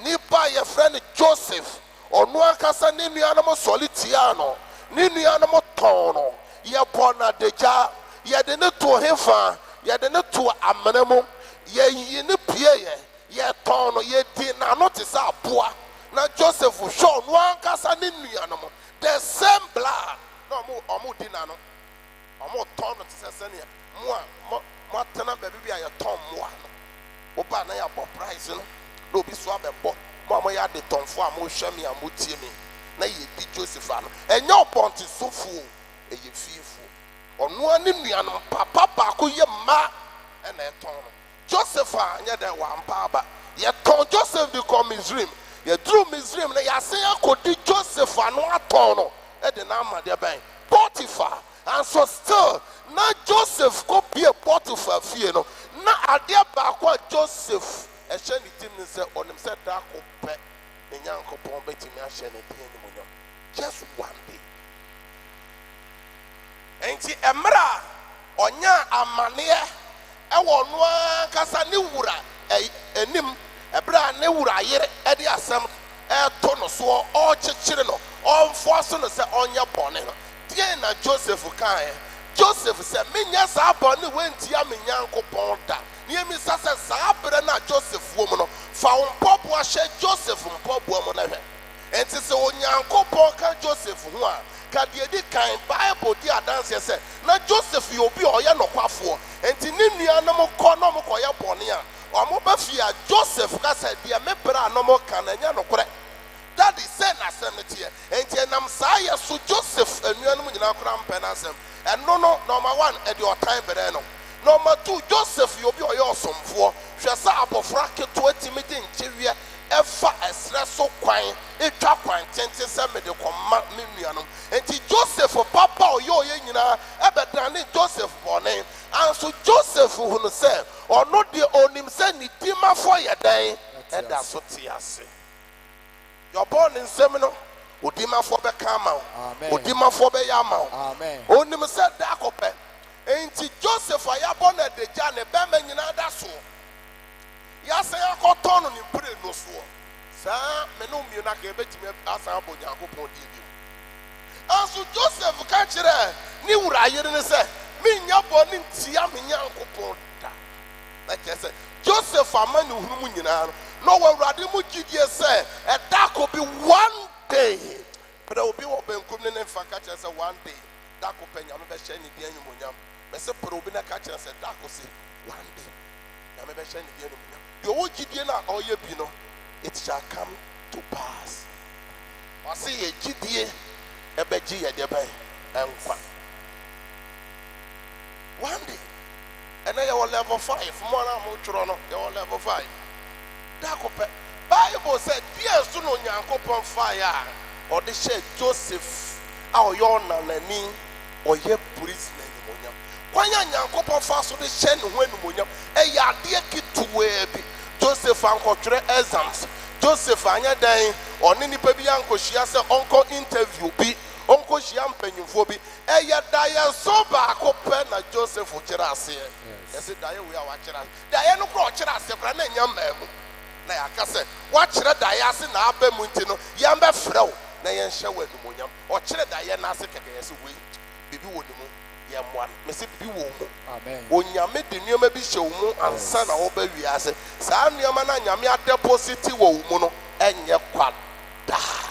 Nipa ye friend Joseph onu akasa ne nuanom solitiano ne nuanom tono ye bona deja ye de ne to hefa ye de ne to amenemu ye yine pie ye tono ye di na no te sa aboa na Joseph show onu akasa ne nuanom the same blood. Omo dina no omo ton no tse sene mo atena baby bi aye ton mo ano oba na ya bo price no na obi so abebo mo ya de tonfo a mo hwa me a mo tie me na ye di Joseph ano enye oponti sofu eye fiefo ono ani nuanom papa ba ko ye ma e na eton no Joseph a nya de wa mpa ba ye ton Joseph di come Misraim ye dru Misraim na ya se akodi Joseph ano aton no de na ma de ban Potiphar. And so still na Joseph go be a Potiphar fie no na ade ba kwa Joseph e hye ne tim ne se onim se da ko pe ne Nyankopon betimi a hye ne din ne munyo just one day. Enti emra onya amane e wo no akasa ne wura enim ebra ne wura yere e de asem e to no so o kyekyere no on force no se onya bone no die na Joseph kan Joseph se menya sa bone wentia me Nyankopon da ne mi sa se sa bre na Joseph wo mu no fa onpobo ahye Joseph mpobo mu na hwe enti se Onyankopon ka Joseph ho a ka de di kan Bible di adanse se na Joseph yo bi oye nokwafo enti ne nuanom kɔ no mo kɔye bone a omo ba fia Joseph ka se de me bra no mo kan anya nokore. That is said na semetie enti nam saa ye so Joseph anuanum nyina kora mpenasem eno no number 1 e de otan bere no number 2 Joseph yo bi oye osomfo hwe sa abofra keto atimi de nchewie efa esre so kwan etwa kwan tente se me de koma me nuanum enti Joseph papa oye nyina ebedane Joseph bone anso Joseph hunu se ono de onim se ni dima fo ye dan eda so tiase Your born in seminal. Udima for the camel. Amen. Udima for the yamal. Amen. Only me said Dakope. Ain't Joseph I born at the Jan Bemen in Adaso. Yes, I got torn on you put it no so. Sir, Menum Yunaka bet me as I put Yakopo did. As Joseph catch it, new Ryan said, Min ya born in Tiam in Yankopo. Like I said, Joseph Amanu Humunina, no one Radimu Gidia said, and that could be one day. But I will be open coming in for catch as a one day. That could pay Yamaba Shani Diamunyam. Mr. Probina catch and said, that could say one day. Yamaba Shani Diamunyam. The old Gidiana or your Pino, it shall come to pass. I see a GDA, a Beji at the bay, and one day. And then you're level 5. More Toronto, you're level 5. That Bible said, yes, to know Yanko fire. Or the shed Joseph, our yona nani, or ye priest nani. Why Yanko fast to the shed when Munyam, a ya dear kid to wear Joseph Uncle exams. Joseph Anya day, or Nini Baby Uncle, she has an uncle interview be. Uncle Shiam Penufobi, Eya Dia Soba, Copena Joseph Ucherasi. Yes, Dia we are watching us. Diana Crocheras, the Pranan Yambe. Nayakase, watch the Diasin Abe Muntino, Yamba Fro, Nayan Shawe Munyam, or Chile Diana Secretary, we Bibi Woodmu, Yam one, Missy Biwomo. Amen. When Yamid the new maybe show and son of Obeviase, San Yamana Yamia deposit Womono, and Yaquad.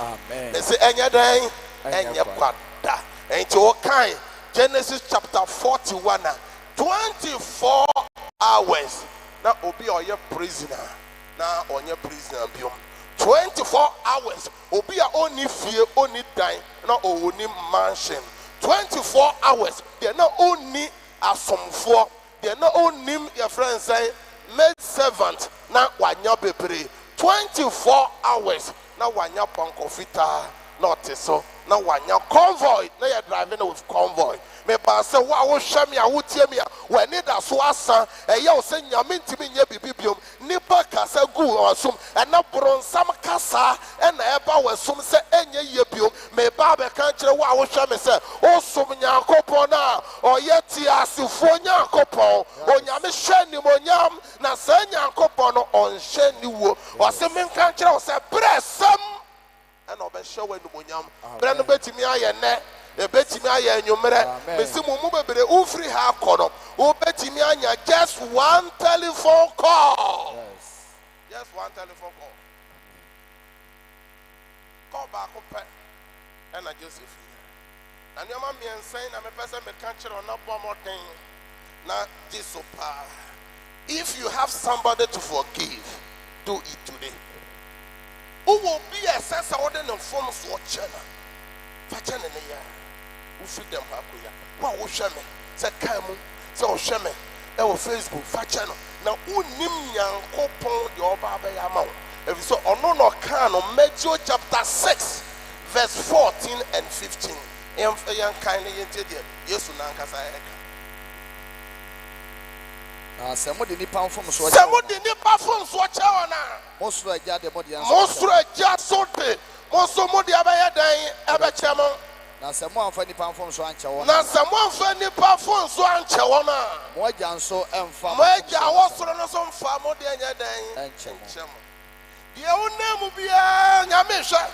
Amen. They say, Anya day. And your quada. And your kind. Genesis chapter 41. 24 hours. Now, Obi or your prisoner. Now, on your prisoner. 24 hours. Obi are only fear, only dying. Not only mansion. 24 hours. They're not only a some four. They're not only your friends say, maid servant. Now, one your baby. 24 hours. Now, one your pancofita. Not so. Now one your convoy, now you're driving with convoy. Me pass wow show me a would hear me when it as wasa a yo send your mint to me bibium nipper cassa go or some and now bron some cassa and ever was some say any yebium me barber country wow show me say oh some yakopona or yet yasufonia copo or yami sheni monyam na senya copono on sheni or some country or say press some. And I'll show when Munyam, Brand Betty me I net, a Betty me I and your mother, Messimu Mubbe, who free half corner, who Betty me just one telephone call. Yes, just one telephone call. Call back up, and I just and your mammy and saying, I'm a person may catch on up one more thing. Now, this so far. If you have somebody to forgive, do it today. Who will be a sense of the form of channel? Fatan in the year. Who feed them Hakuya? What will shame me? Say Kamu, so shame me. Our Facebook, Fachano. Now, who nim young coupon your barber amount? If you saw on no can on Matthew chapter 6, verse 14 and 15. Young kindly into the yes, Nankasa. Somebody nipa from so somebody nipa from so chawana most of the body most of the sote most of the abaya dan abachamo na someone for nipa from so anchewo na someone for nipa from so anchewo na moja nso emfa moja wosoro no so mfa mo de anya dan enchemo ye unemu bia nyame hwe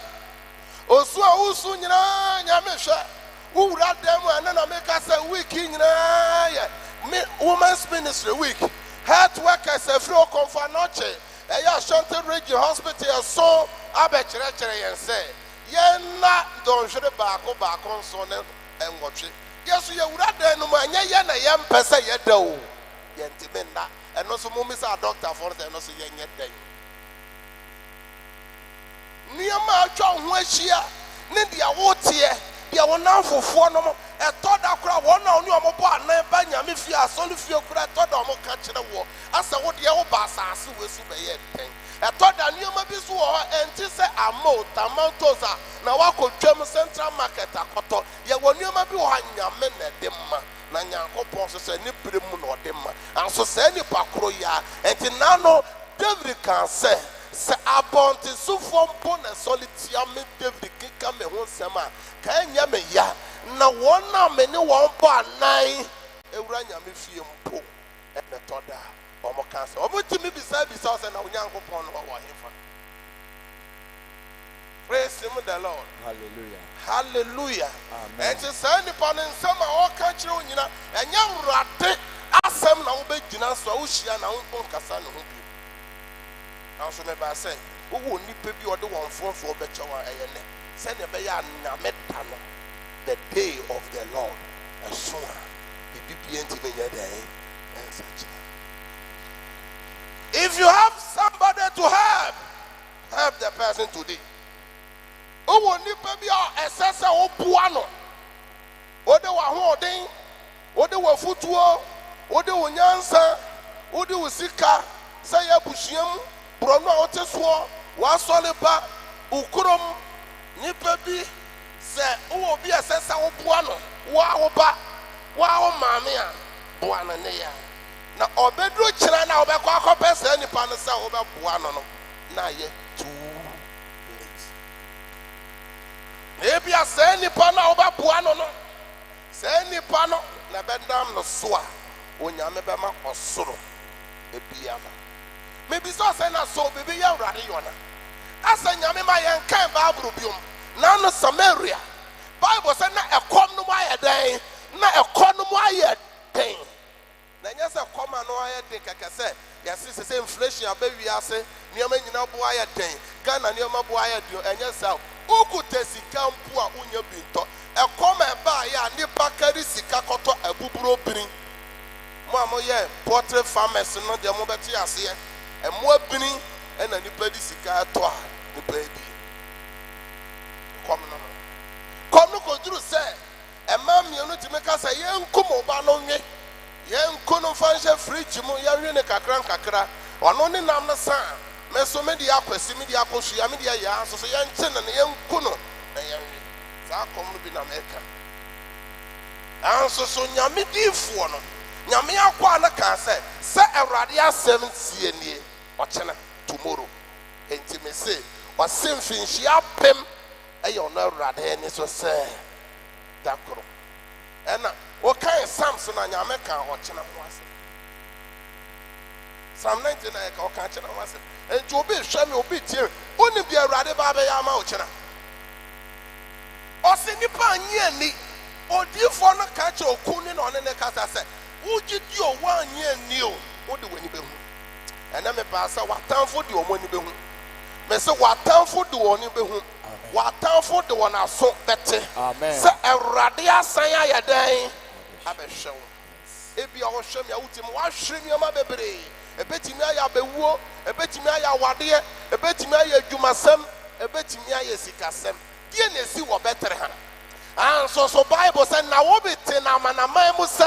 osu a usu nyina nyame hwe wura dem anana make say week nyina ye women's ministry week. Health workers a free confer noche. Eya Shanty Region Hospital so abechere and say, ye na don't should back on son and watch it. Yes, you would have done no man, ye na yam pesa ye do. Yentimena, and also mummies are doctor for the no so yen yet day. Niama John Weshia, Nidia Wotier. There were now for 4 no more. A thought that crowd one on your mobile name, Banya, if you are solid for your crowd, thought I'm catching the war. As I would yell bass, I see with Subayet. I thought that you may be so and to say a moat, a mountosa. Now I could German Central Market, a cotton. Yet when you may be one young men at them, Nanya Copos and Niprimun or them, and so say any Pacroya, and Tinano, David can say. se abonte sufo mpo na solitia me David kika me ho nsema ka enya me ya na wona me ne won bo anan ewura nya me fie mpo ene toda omo kanse omo timi bisa se na onyankopon no wo hefa. Praise him the Lord. Hallelujah. Hallelujah. Amen. And to say ni pa nsema o ka kire onyina enya wurade asem na wo be gina so wo hia na wo nkasa ne ho bi. Now so me ba say wo wo nipa bi ode won fofo be chewa eyene se ne be ya na meta no the day of the Lord so bibi enti me ye dey. If you have somebody to help the person today. Owo nipa bi a esese wo bua no. Ode wa hoden, ode wa futuo, ode wo nyansa, ode wo sika, say ya buhyiam, brono a oteso, wa sole ba, ukurom nipa bi se owo bi esese wo bua no, wa wo ba, wa wo maame a bua no ne ya. Na obedro kira na obekọ akọpese nipa no se wo be bua no no, na ye too maybe a say nipa na oba bua no no say nipa no na bedam no so a onyame be ma osoro ebiama maybe so say na so bibi ya urade yona asa nyame ma yen kan Bible biom na no Samaria Bible say na ekom no ma yeden na ekom no ma yeden na nya say ekom no ayeden keke say yes say inflation abawi ase niam nyina bo ayeden Ghana niam bo ayeden enya say ukuta sika mpu a unya binto ekoma eba ya nipa kari sika koto abuburo birin mo amoye poultry farmers no de mo beti ase emo abirin ena nipa di sika to a nipa bi kom no koduru se ema mienu ti meka se yenkumo ba no nwe yenkuno fanshe fridge mu ya hwe ne kakra ono ne nam na san meso me dia kwasi me dia kosu ya me dia ya so yenche na yenku no na yenwe za kom no bi na meka anso so nyame difo no nyame akwa na ka se Awurade asem tie nie ochena tomorrow enti me se wasem finchi apem aye ono Awurade ni so se dakoro ena o kan Samson na nyame ka ochena ho ase Psalm 99 ka o kan chena ho ase enti obi hwe me obi tie oni bi Awurade ba be ya ma ochena o se nipa anye ni odifo no ka che okuni na one ne kasa se ugidi o wa anye ni o odi wani be hu ena me pa sa watanfo di omoni be hu me se watanfo di oni be hu watanfo di wona so bete se Awurade asan ayeden abehwe ebi a wo hwe me awutim wa hwe me ma bebre ebetimi aya bewuo ebetimi aya wade ebetimi aya adwumasem ebetimi aya sikasem die na esi wo betre ha and so Bible said na wo bete na manamai mu se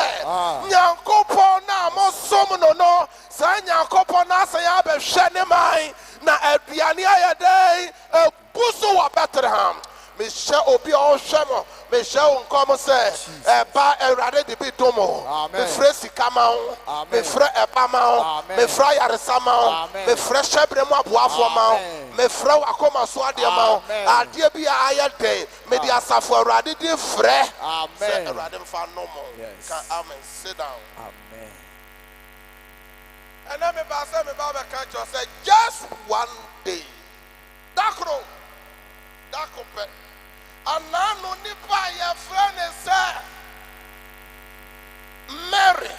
nyankopon na mo som no sa nyankopon na sa ya behwe ne mai na aduane aya dai ebuso wo betre ha me hye obi o hwe mo me hye onkom se ba Awurade de bi domo me fre sikama ho me fre eba ma ho me fre yaresa ma ho me fre hyebre mu aboafo ma ho me fre akoma so ade ma ho ade bi aya den me di asafo Awurade di fre se Awurade mfa no mo ka amen sit down amen and me ba say me ba be catch you say just one day dakro dakope anano nipa ya friend say Mary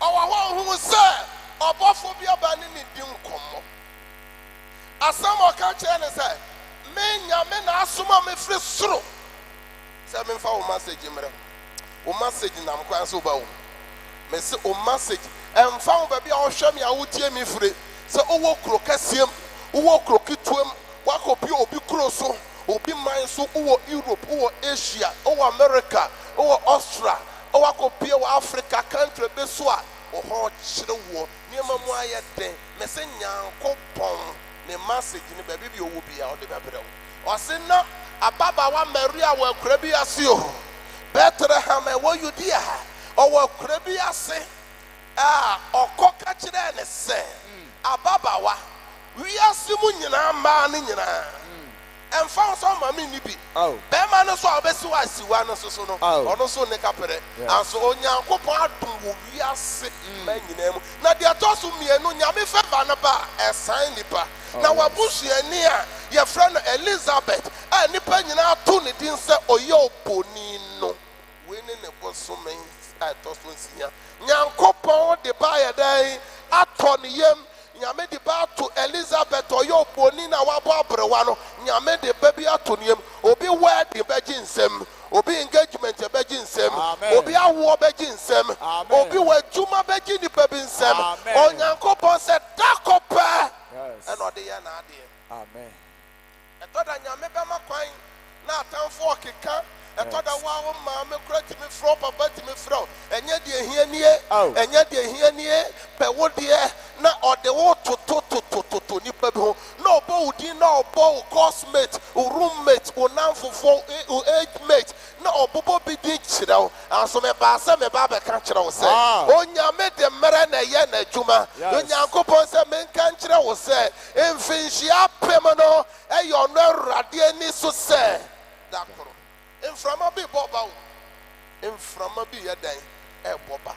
owa hu say obofo bi aba ni di nkomo asam o ka che ne say me nyame na asoma me firi soro say me fa o message mre o message nam kwan so ba o me say o message emfa o ba bi a o hwe me a wotie me firi say owo kro kasiem owo kro kituem wakopi obi kro so obi man so owo Europe owo Asia owo America owo Australia owo kopi owo Africa country be so a oho chire wo niema mu ayeden me se nyankopon ne message ne ba bi owo bia o de bebre o se na ababa wa Maria wa kura bi ase o Bethlehem e wo Judea owo kura bi ase okoka chire ne se ababa wa we are mu nyina ma ne nyina ɛmfa so ma me ni bi Oh. bɛma no so a obesi wa siwa no so no Oh. ɔno so ne kapere Yes. anso onyankopɔn adom wo wiase ma nyina mu na de atoso mienu nyame feva no ba ɛsan nipa na wabusuani a yɛfrɛ no Elizabeth a nipa nyina to ne din sɛ ɔyɛ oponi no we ne ne bosome a toso nsia nyankopɔn de ba yɛ dɛn atɔ ne yam nyame de ba to Elizabeth ɔyɛ oponi na wabɔ abrewa no nyame de ba bi ato ne yam obi wedding bɛgye nsɛm obi engagement bɛgye nsɛm Amen. obi awoɔ bɛgye nsɛm Amen. obi wɔ adwuma bɛgye nipa bi nsɛm Amen. onyankopɔn sɛ da kɔpɛ Yes. ɛna ɔde yɛ n'adeɛ Amen. ɛtɔ da nyame bɛma kwan na atamfo ɔkeka ɛtɔ da wa wo maame kura timi frɛ papa timi frɛ ɛnyɛ deɛ hia nie Oh. ɛnyɛ deɛ hia nie pɛ wo deɛ na ɔde wo toto nipa bi ho na ɔbɔ wo din na ɔbɔ wo coursemate wo roommate wo namfofo wo age mate na ɔbobɔ bi din kyerɛ wo anso mebaa sɛ meba abɛka kyerɛ wo sɛ Wow. onyame de mmerɛ na ɛyɛ n'adwuma Yes. onyankopɔn sɛ menka nkyerɛ wo sɛ mfinhyia apem no ɛyɛ ɔno Awurade ani so sɛ da koro mframa bi bɔ ba wo mframa bi yɛ dɛn ɛbɔ ba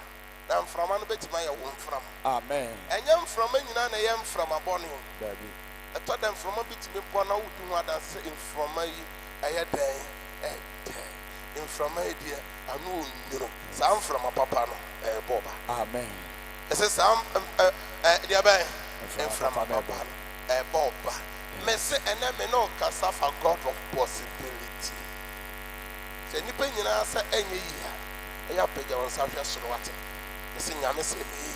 na mframa no bɛtumi ayɛ wo mframa Amen. ɛnyɛ mframa nyinaa na ɛyɛ mframa bɔne o Baby. ɛtɔ da mframa bi tumi bɔ na wodi ho adanse mframa yi ɛyɛ dɛn ɛdɛn mframa yi deɛ ano ɔnnwuro saa mframa papa no ɛbɔ ba Amen. ɛsɛ saa deɛ bɛn Mframa mframa papa papa no ɛbɔ ba mɛsɛ ɛnɛ me ne ɔkasa fa God of possibility sɛ nipa nyinaa sɛ ɛnyɛ yie a ɛyɛ apagya wɔn nsa hwɛ soro wate ɛsɛ nyame sɛ ɛyɛ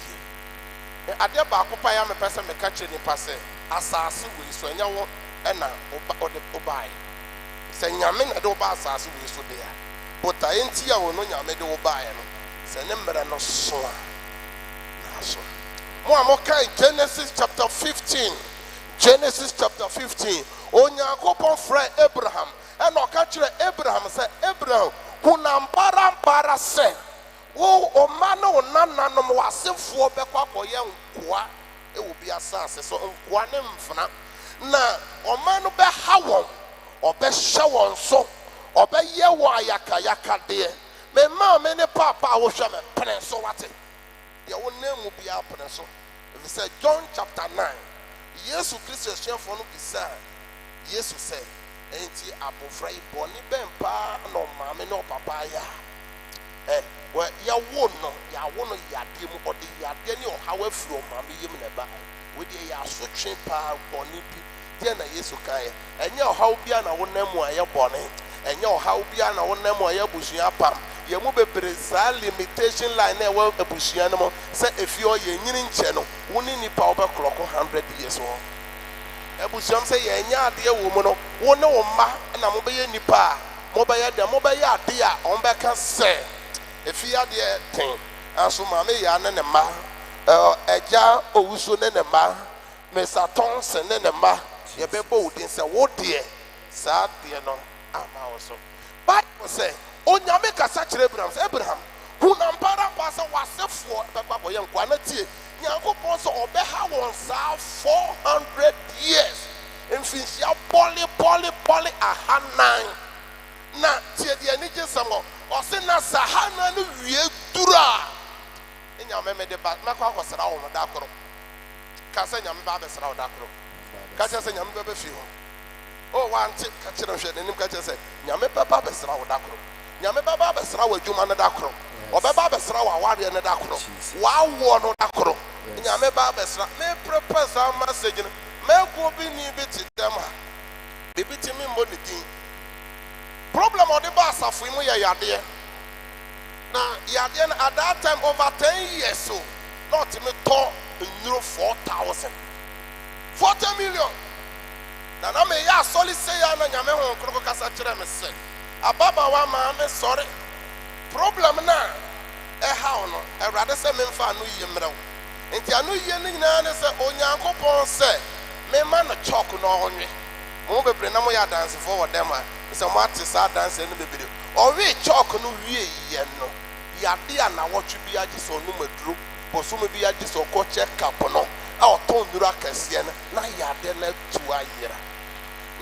yie adeɛ baako pa yɛ mepɛ sɛ meka kyerɛ nipa sɛ asase wei so ɛnyɛ wo ɛna ɔde wobaeɛ sɛ nyame na de woba asase wei so deɛ a botaeɛ nti a wo no nyame de wobaeɛ no sɛ ne mmerɛ no so a na aso mo a mokae Genesis chapter 15 onyankopɔn frɛ Abraham ɛna ɔka kyerɛ Abraham sɛ Abraham hunam parampara sɛ wo ɔma ne wo nananom w'asefoɔ bɛkɔ akɔyɛ nkoa ɛwɔ bi asase so nkoa ne mfena na ɔma no bɛha wɔn ɔbɛhyɛ wɔn so ɔbɛyɛ wɔn ayakayakadeɛ mema me ne papa a wohwɛ me pene so wate deɛ wo nam mu biara pene so ɛfiri sɛ John chapter 9 Yesu Kristo asuafoɔ no bisaa Yesu sɛ enti abofra yi bɔne bɛn paa na ɔmaame ne ɔpapa ayɛ a yɛwo no yadeɛ mu ɔde yadeɛ ne ɔhaw afiri ɔmaame yam na ɛba wodeɛ yɛ asotwe paa bɔne bi deɛ na Yesu kaeɛ ɛnyɛ ɔhaw bia na wo nam mu a ɛyɛ bɔne ɛnyɛ ɔhaw bia na wo nam mu a ɛyɛ abusua pam yɛn mu bebree saa limitation line na ɛwɔ abusua no mu sɛ efi hɔ yɛn nyini nkyɛn no wo ne nipa wɔbɛkorɔko 100 years hɔ abusuam sɛ yɛnyɛ adeɛ wɔ mu no wo ne wo mma na mobɛyɛ nipa a mobɛyɛ dɛ mobɛyɛ adeɛ a ɔmbɛka sɛ efi adeɛ ten anso maame yɛ ne ne mma ɛgya owuso ne ne mma mesatɔn sɛ ne ne mma yɛbɛbɔ wo din sɛ wo deɛ saa adeɛ no ama wo so Bible sɛ onyame kasa kyerɛ Abraham sɛ Abraham hunam parampa sɛ w'asefoɔ bɛkɔ akɔyɛ nkoa na tie nyankopɔn sɛ ɔbɛha wɔn saa 400 years mfinhyia pɔle ahanan na tie deɛ ani gye nsɛm hɔ ɔse na sɛ ahanan no wie duru a nyame mede ba mɛkɔ akɔsra wo da koro ka sɛ nyame ba bɛsra wo da koro ka kyerɛ sɛ nyame bɛbɛ fie hɔ o wante ka kyerɛ hwɛ n'anim ka kyerɛ sɛ nyame bɛba bɛsra wo da koro nyame bɛba bɛsra wo adwuma no da koro ɔbɛba bɛsra wo awareɛ no da koro w'awoɔ no da koro nyame ba bɛsra meprepare saa message no mɛko bi ni bi te dɛm a bibi ti mi mbɔ ne din problem ɔde ba asafo yi mu yɛ yadeɛ na yadeɛ no at that time over 10 years so na ɔtumi tɔ nnuro 4,000 40 million na meyɛ asɔre sɛ ya na nyame ho nkoroko kasa kyerɛ me sɛ ababaawa maame sɔre problem na ɛhaw no Awurade sɛ memfa ano yie mmerɛ wo nti ano yie no nyinaa ne sɛ onyankopɔn sɛ mema no chalk na ɔnwe mo bebree na moyɛ adansefoɔ wɔ dɛm a sɛ moate saa adanseɛ no bebree ɔwe chalk no wie yɛ no yade a nawɔtwe bi agye sɛ ɔnom aduro bosom bi agye sɛ ɔkɔ check up no a ɔtɔn nnuro akɛseɛ no na yadeɛ no atu ayera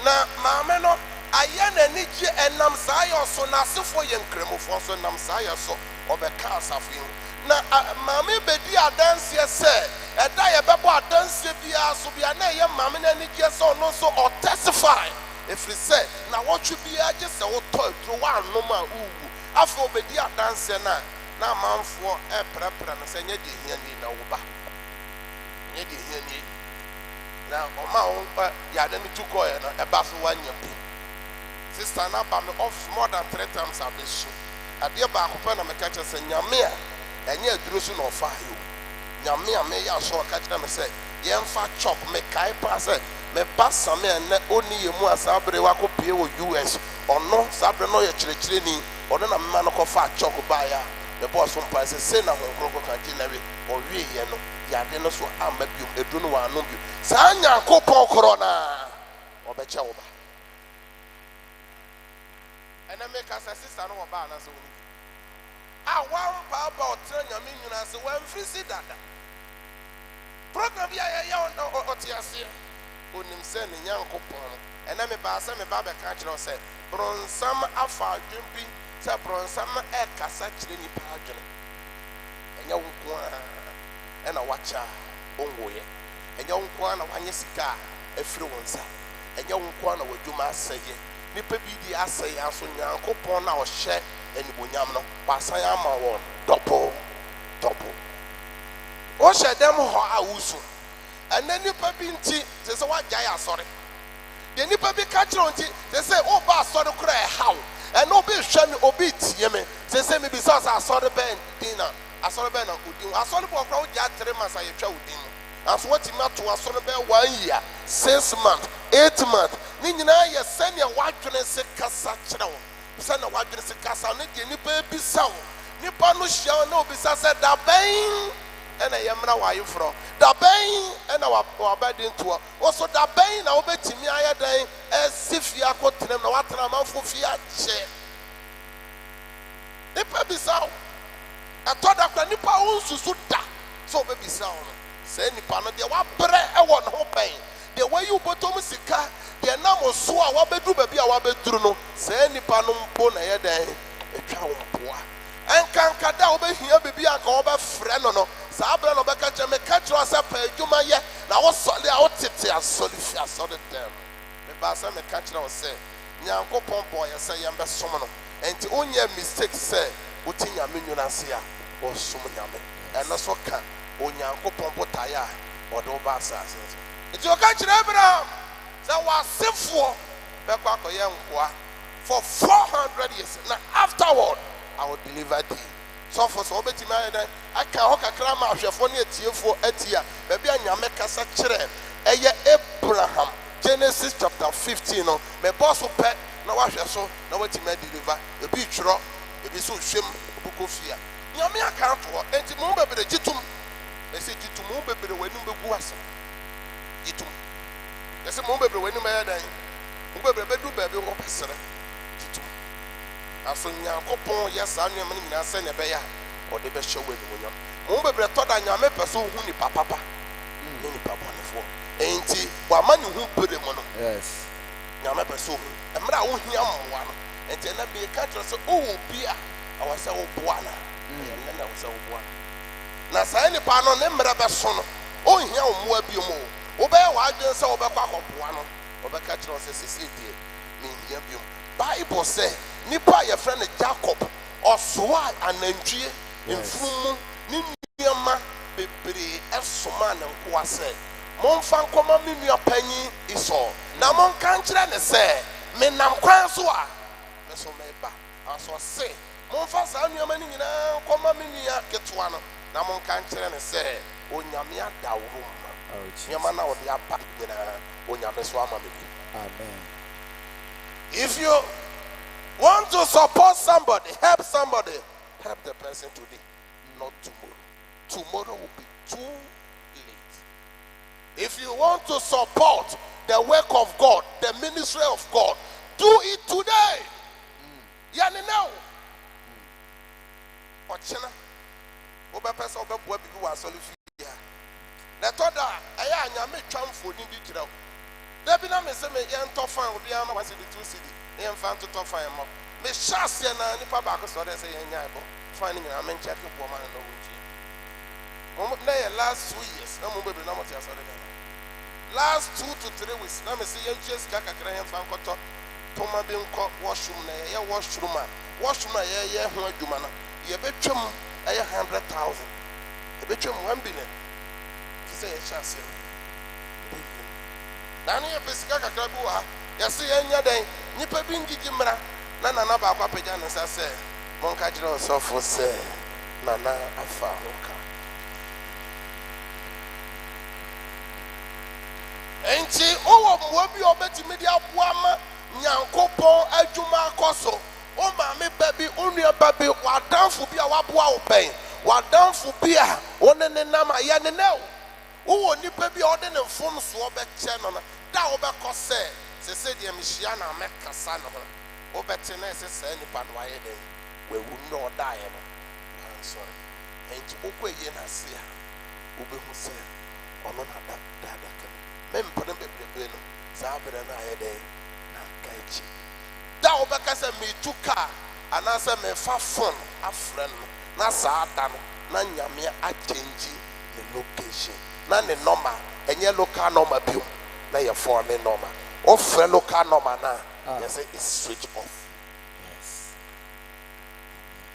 na maame no ayɛ n'ani gye ɛnam saa yɛ so n'asefoɔ yɛ nkramofoɔ so nam saa yɛ so ɔbɛka asafo yi ho na maame bɛdi adanseɛ sɛ ɛda yɛbɛbɔ adanseɛ biara so bia na ɛyɛ maame n'ani gye sɛ ɔno nso ɔtestify ɛfiri sɛ na wɔtwe biara gye sɛ wotɔ aduro woanom a wowu afei ɔbɛdi adanseɛ no a na amanfoɔ ɛprɛprɛ no sɛ nyɛ deɛ hia nie na wo ba nyɛ deɛ hia nie na ɔma wo yade no tu kɔɛ no ɛba so woanya bi sister no aba me off more than 3 times abɛsu adeɛ baako pɛ na meka kyerɛ sɛ nyame a ɛnyɛ aduro so na ɔfa ayɛ nyame a meyɛ aso ɔka kyerɛ me sɛ yɛmfa chop mekae paa sɛ meba same a ɛnɛ ɔni yɛ mu a saa bere wakɔpie wɔ US ɔno saa bere no ɔyɛ kyerɛkyerɛni ɔno na mema no kɔfa chop baeɛ a mebɔɔ so mpae sɛ sei na honkrɔnkɔ ka gye na we ɔwieyɛ no yɛade no so amma biom ɛduro no wɔanom biom saa nyankopɔn korɔ naa ɔbɛkyɛ wo ba ɛnɛ meka sɛ sista no wɔbaa na sɛ woni a wampaaba ɔtena nyame nwuna ase wɔamfiri si dada program bi a yɛyɛ ɔte aseɛ onim sɛ ne nyankopɔn no ɛnɛ mebaa sɛ mebaa bɛka kyerɛ wo sɛ borɔnsam afa adwen bi sɛ borɔnsam ɛkasa kyerɛ nnipa adwene ɛnyɛ wo nko a ɛna wakyɛ a ɔnwoyɛ ɛnyɛ wo nko a na wanyɛ sika a ɛfiri wo nsa ɛnyɛ wo nko a na wadwuma asɛyɛ nipa bi di asɛyɛ aso nyankopɔn na ɔhyɛ anibonyam no wasan ama wɔn dɔpo wohyɛ dɛm hɔ a wosu ɛnɛ nipa bi nti sɛ sɛ woagyae asɔre deɛ nipa bi ka kyerɛ wo nti sɛ sɛ woba asɔre kora ɛhaw ɛna obi hwɛ me obi tie me sɛ sɛ mebisa sɛ asɔre bɛn din na asɔre bɛn na wodin asɔre bɔ kora wogyaa 3 months a yɛtwa wo din no nanso watumi ato asɔre bɛn 1 year 6 months 8 months ne nyinaa yɛ sɛnea wadwene se kasa kyerɛ wo sɛnea wadwene se kasa ne deɛ nipa ebisa wo nipa no hyia wo na obisa sɛ da bɛn ɛna yɛmmra w'ayeforɔ da bɛn ɛna wabɛde ntoɔ wo so da bɛn na wobɛtumi ayɛ dɛn ɛsi fie akɔtenam na woatena amanfo fie akyɛ nipa bisa wo ɛtɔ da kora nipa wo nsusu da sɛ wobɛbisa wo no sɛ nipa no deɛ wabrɛ ɛwɔ ne ho bɛn deɛ wayi wobɔtɔm sika deɛ nam so a wabɛduru baabi a wabɛduru no sɛ nipa no mpo na ɛyɛ dɛn ɛtwa wo mpoa ɛnkanka da wobɛhia biribi a nka wɔbɛfrɛ no no saa berɛ na ɔbɛka kyerɛ meka kyerɛ sɛ pɛ adwuma yɛ na wosɔle a wotete asɔre fi asɔre dɛm mebaa sɛ meka kyerɛ wo sɛ nyankopɔn bɔɔyɛ sɛ yɛmbɛsom no ɛnti wonyɛ mistake sɛ wote nyame nwunu ase a wɔsom nyame ɛno so ka onyankopɔn botaeɛ a ɔde wo ba asase so nti ɔka kyerɛ Abraham sɛ wɔasefoɔ bɛkɔ akɔyɛ nkoa for 400 years na afterward I will deliver thee. So for so obetimi ayɛ dɛn aka hɔ kakra ma ahwɛfoɔ ne atiefoɔ atia baabi a nyame kasa kyerɛ ɛyɛ Abraham Genesis chapter 15 no mɛbɔ so pɛ na wahwɛ so na watimi deliver ebi twerɛ ebi so hwɛm obuko fia nyame aka to hɔ enti mo bebree gyitum ɛsɛ gyitum mo bebree w'anim bɛgu ase gyitum ɛsɛ mo bebree w'anim ayɛ dɛn mo bebree bɛdu baabi wɔ pɛsɛrɛ gyitum aso nyankopɔn yɛ saa nneɛma no nyinaa sɛ ne ɛbɛyɛ a ɔde bɛhyɛ wɔ animonyam mo bebree tɔ da nyame pɛ sɛ ohu nipa papa ne nipa bɔnefoɔ enti wama ne ho bere mu no yes nyame pɛ sɛ ohu mmerɛ a wohia mmoa no enti ɛna bi ka kyerɛ sɛ ɔwɔ bi a ɛwɔ sɛ woboa no ɛnɛ na ɛwɔ sɛ woboa no na saa nipa no ne mmerɛ bɛso no ɔnhia wo mmoa bio mu wobɛyɛ w'adwene sɛ wobɛkɔ akɔboa no wɔbɛka kyerɛ wo sɛ sɛsɛ deɛ menhia bio mu Bible sɛ nipa a yɛfrɛ no Jacob ɔsoa anantwie mfumu ne nneɛma bebree ɛsoma ne nkoa sɛ momfa nkɔma me nua panyin Esau na monka nkyerɛ ne sɛ menam kwan so a me so meba aso se momfa saa nneɛma no nyinaa nkɔma me nua ketewa no na monka nkyerɛ ne sɛ onyame ada wo ma nneɛma na wɔde aba nyinaa onyame so ama me bi amen. If you want to support somebody, help the person today, not tomorrow. Tomorrow will be too late. If you want to support the work of God, the ministry of God, do it today. Yani now. Ochina. Oba person oba boa bibi wa solution. Na ɛtɔda ɛyɛ anyame twamfo ni di kyerɛ wo dabi na me sɛ me yɛntɔ fan obi ama wase de 2 cedi ne yɛmfa ntotɔ fan mmɔ mehyɛ aseɛ na nipa baako sɛ ɔdɛ sɛ yɛnyae bɔ fan no nyinaa menkyɛke boɔ ma no na wɔntie na yɛ last 2 years na mo bebree na mo te asɔre da last 2 to 3 weeks na me sɛ yɛntua sika kakra yɛmfa nkɔtɔ toma bi nkɔ washroom na yɛyɛ washroom a yɛyɛ ho adwuma no yɛbɛtwam ɛyɛ 100,000 yɛbɛtwam 1 billion sɛ yɛhyɛ aseɛ na ne yɛpɛ sika kakra bi wɔ ha yɛse yɛnyɛ dɛn nnipa bi ngigyi mmara na nana baako apagya ne nsa sɛ monka kyerɛ ɔsɔfo sɛ nana afa ho ka enti wowɔ mmoa bi a ɔbɛtumi de aboa ma nyankopɔn adwuma akɔ so wo maame ba bi wo nua ba bi w'adamfo bi a waboa wo pɛn w'adamfo bi a wo ne ne nam a yɛ ne nɛ wo wowɔ nipa bi a ɔde ne mfomsoɔ bɛkyɛ no no da wobɛkɔ sɛ sɛ deɛ mehyia na mɛkasa no ho wobɛte na ɛsɛ saa nipa no wayɛ dɛn wawu na ɔdaeɛ no wansɔre enti wokɔ ɛyɛ no ase a wobɛhu sɛ ɔno na dadaka mempene bebrebe no saa berɛ no ayɛ dɛn na nka akyi da wobɛka sɛ metu kaa anaasɛ mefa fon afrɛ no na saa da no na nyame akyɛngyi ne location na ne nɔma ɛnyɛ local nɔma bio na yɛfɔ ne nɔma wofrɛ local nɔma no a yɛsɛ is switch off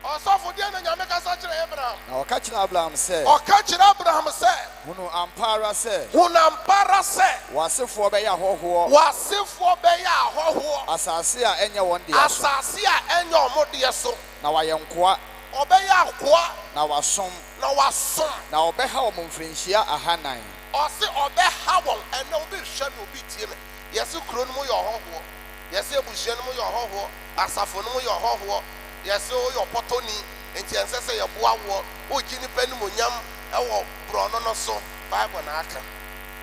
ɔsɔfo deɛ na nyame kasa kyerɛ abraham na ɔka kyerɛ abraham sɛ ɔka kyerɛ abraham sɛ hunu ampara sɛ w'asefoɔ bɛyɛ ahɔhoɔ w'asefoɔ bɛyɛ ahɔhoɔ asase a ɛnyɛ wɔn deɛ so asase a ɛnyɛ ɔmo deɛ so na wɔayɛ nkoa ɔbɛyɛ akoa na wasom na wasom na ɔbɛha wɔn mfirinhyia 400 ɔse ɔbɛha wɔn ɛnɛ obi hwɛ no obi tie me yɛse kuro no mu yɛ ɔhɔhoɔ yɛse abusua no mu yɛ ɔhɔhoɔ asafo no mu yɛ ɔhɔhoɔ yɛse woyɛ ɔpɔtɔni nti ɛnsɛ sɛ yɛboa woɔ wogye nipa no mu nyam ɛwɔ borɔno no so bible na aka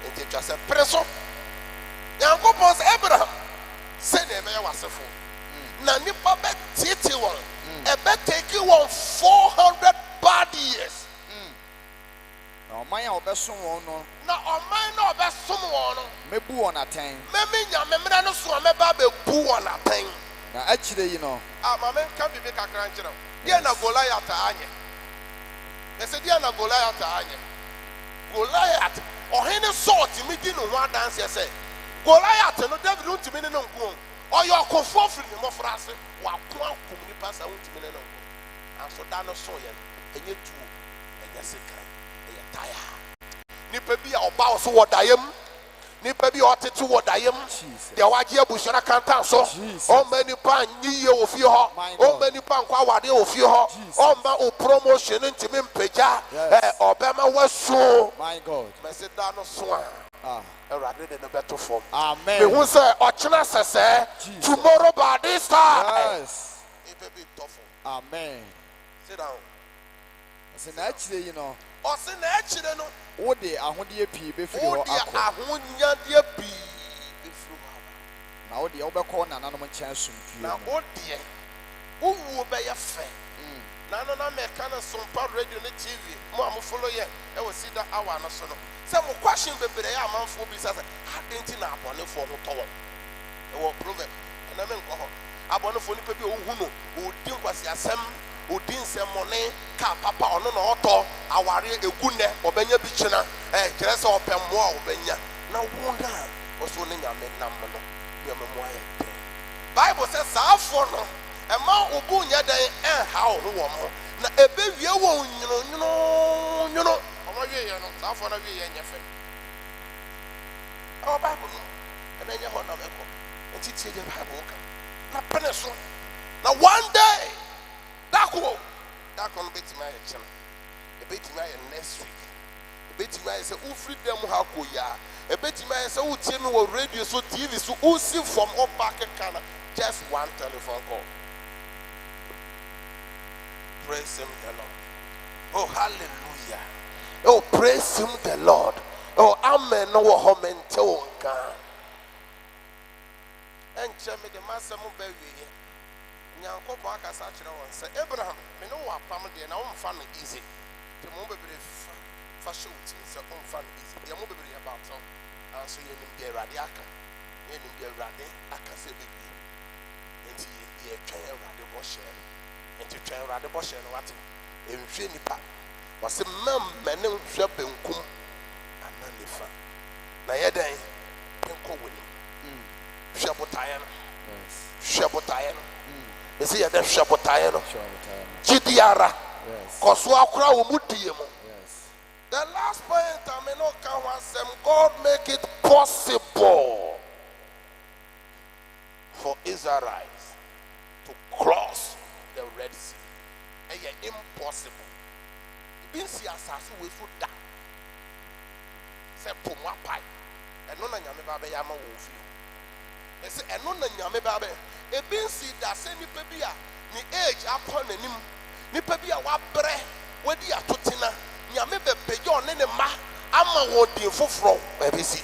nti twa sɛ pere so nyankopɔn sɛ abraham sɛdeɛ ɛbɛyɛ w'asefo na nipa bɛtieti wɔn ɛbɛteki wɔn 400 bad years na ɔman a ɔbɛsom wɔn no na ɔman na ɔbɛsom wɔn no mɛbu wɔn atɛn mɛmi nyamemmerɛ no so a mɛba bɛbu wɔn atɛn na akyire yi no maame nka biribi kakra nkyerɛ wo deɛ na goliath anyɛ ɛsɛ deɛ na goliath anyɛ goliath ɔhene Saul tumi di ne ho adanseɛ sɛ goliath no david ntumi ne no nko ɔyɛ ɔkɔfoɔ firi ne mmɔfra ase wako akom nipa sɛ wontumi ne no nko anso da no so yɛ no ɛnyɛ tuo ɛnyɛ sekan ɛyɛ taya nipa bi a ɔba wo so wɔ daeɛ mu nipa bi a ɔtete wɔ daeɛ mu deɛ wagye abusua kanta so ɔmma nipa nyiye wɔ fie hɔ ɔmma nipa nkɔ awade wɔ fie hɔ ɔmma o promotion ntumi mpagya ɔbɛma wasu mɛsɛ da no so a awurade de no bɛto fam mehu sɛ ɔkyena sɛsɛɛ tomorrow by this time nipa bi ntɔ fam amen sit down ɔsɛ na akyire yi no ɔsɛ na akyire no wode ahodeɛ pii bɛfiri hɔ wode akɔ ahonyadeɛ pii bɛfiri hɔ aba na wodeɛ wobɛkɔ nananom nkyɛn asomdwie na mu wodeɛ wowuo bɛyɛ fɛ na no na mɛka no SOMPA radio ne TV mo a mofolo yɛ ɛwɔ CEDAR hour no so no sɛ mo question bebree yɛ amanfoɔ bi sɛ ade nti na abɔnefoɔ ho tɔ wɔn ɛwɔ proverb ɛna menkɔ hɔ abɔnefoɔ nipa bi a wohu no ɔdi nkwasiasɛm odi nsɛmmɔne ka papa ɔno na ɔtɔ aware egu nnɛ ɔbɛnya bi kyena kyerɛ sɛ ɔpɛ mmoa a ɔbɛnya na wo no a ɔso ne nyame nam no nneɛma mu ayɛ dɛn bible sɛ saafoɔ no ɛma obu nyɛ dɛn ɛnha wo ho wɔ mo na ɛbɛwie wɔ nwononwono ɔmo wieɛ no saafoɔ no wieɛ nyɛ fɛ ɛwɔ bible no ɛna nyɛ hɔ na mɛkɔ nti tie deɛ bible ka na pene so na one day dako no betimi ayɛ kyena ebetimi ayɛ next week ebetimi ayɛ sɛ ufiri dɛm ha kɔ ya ebetimi ayɛ sɛ wotie mi wɔ radio so TV so usi from ɔba keka na just one telephone call praise him the Lord oh hallelujah oh praise him the Lord oh amen no wɔ hɔ mente wo nka ɛnkyɛ me de masɛm bɛwie nyankopɔn akasa kyerɛ wɔn sɛ abraham me ne wo apam deɛ na womfa no easy nti mo bebree fa show it in some fun is the mobile about some. And so you need the radiaka. You need the radi, aka say baby. And you train radi bush. And you train radi bush and what? In Finipa was a man, men, shopping kum. And none the fun. Now, you're dying. Pinko winning. Shabotayan. Shabotayan. You see, then Shabotayan. Gidiara. Koswa kra umudiemo. The last point I may not count was God make it possible for Israelites to cross the Red Sea. And yet impossible. It means he has we so da. Say puma pai. And no nyame babe yama wo fi. They say and no nyame babe. It means that say ni pe bia ni age upon anim. Ni pe bia wa bre we di atotina. Nyame bebe yo ne ne ma ama wo din foforo ebesi.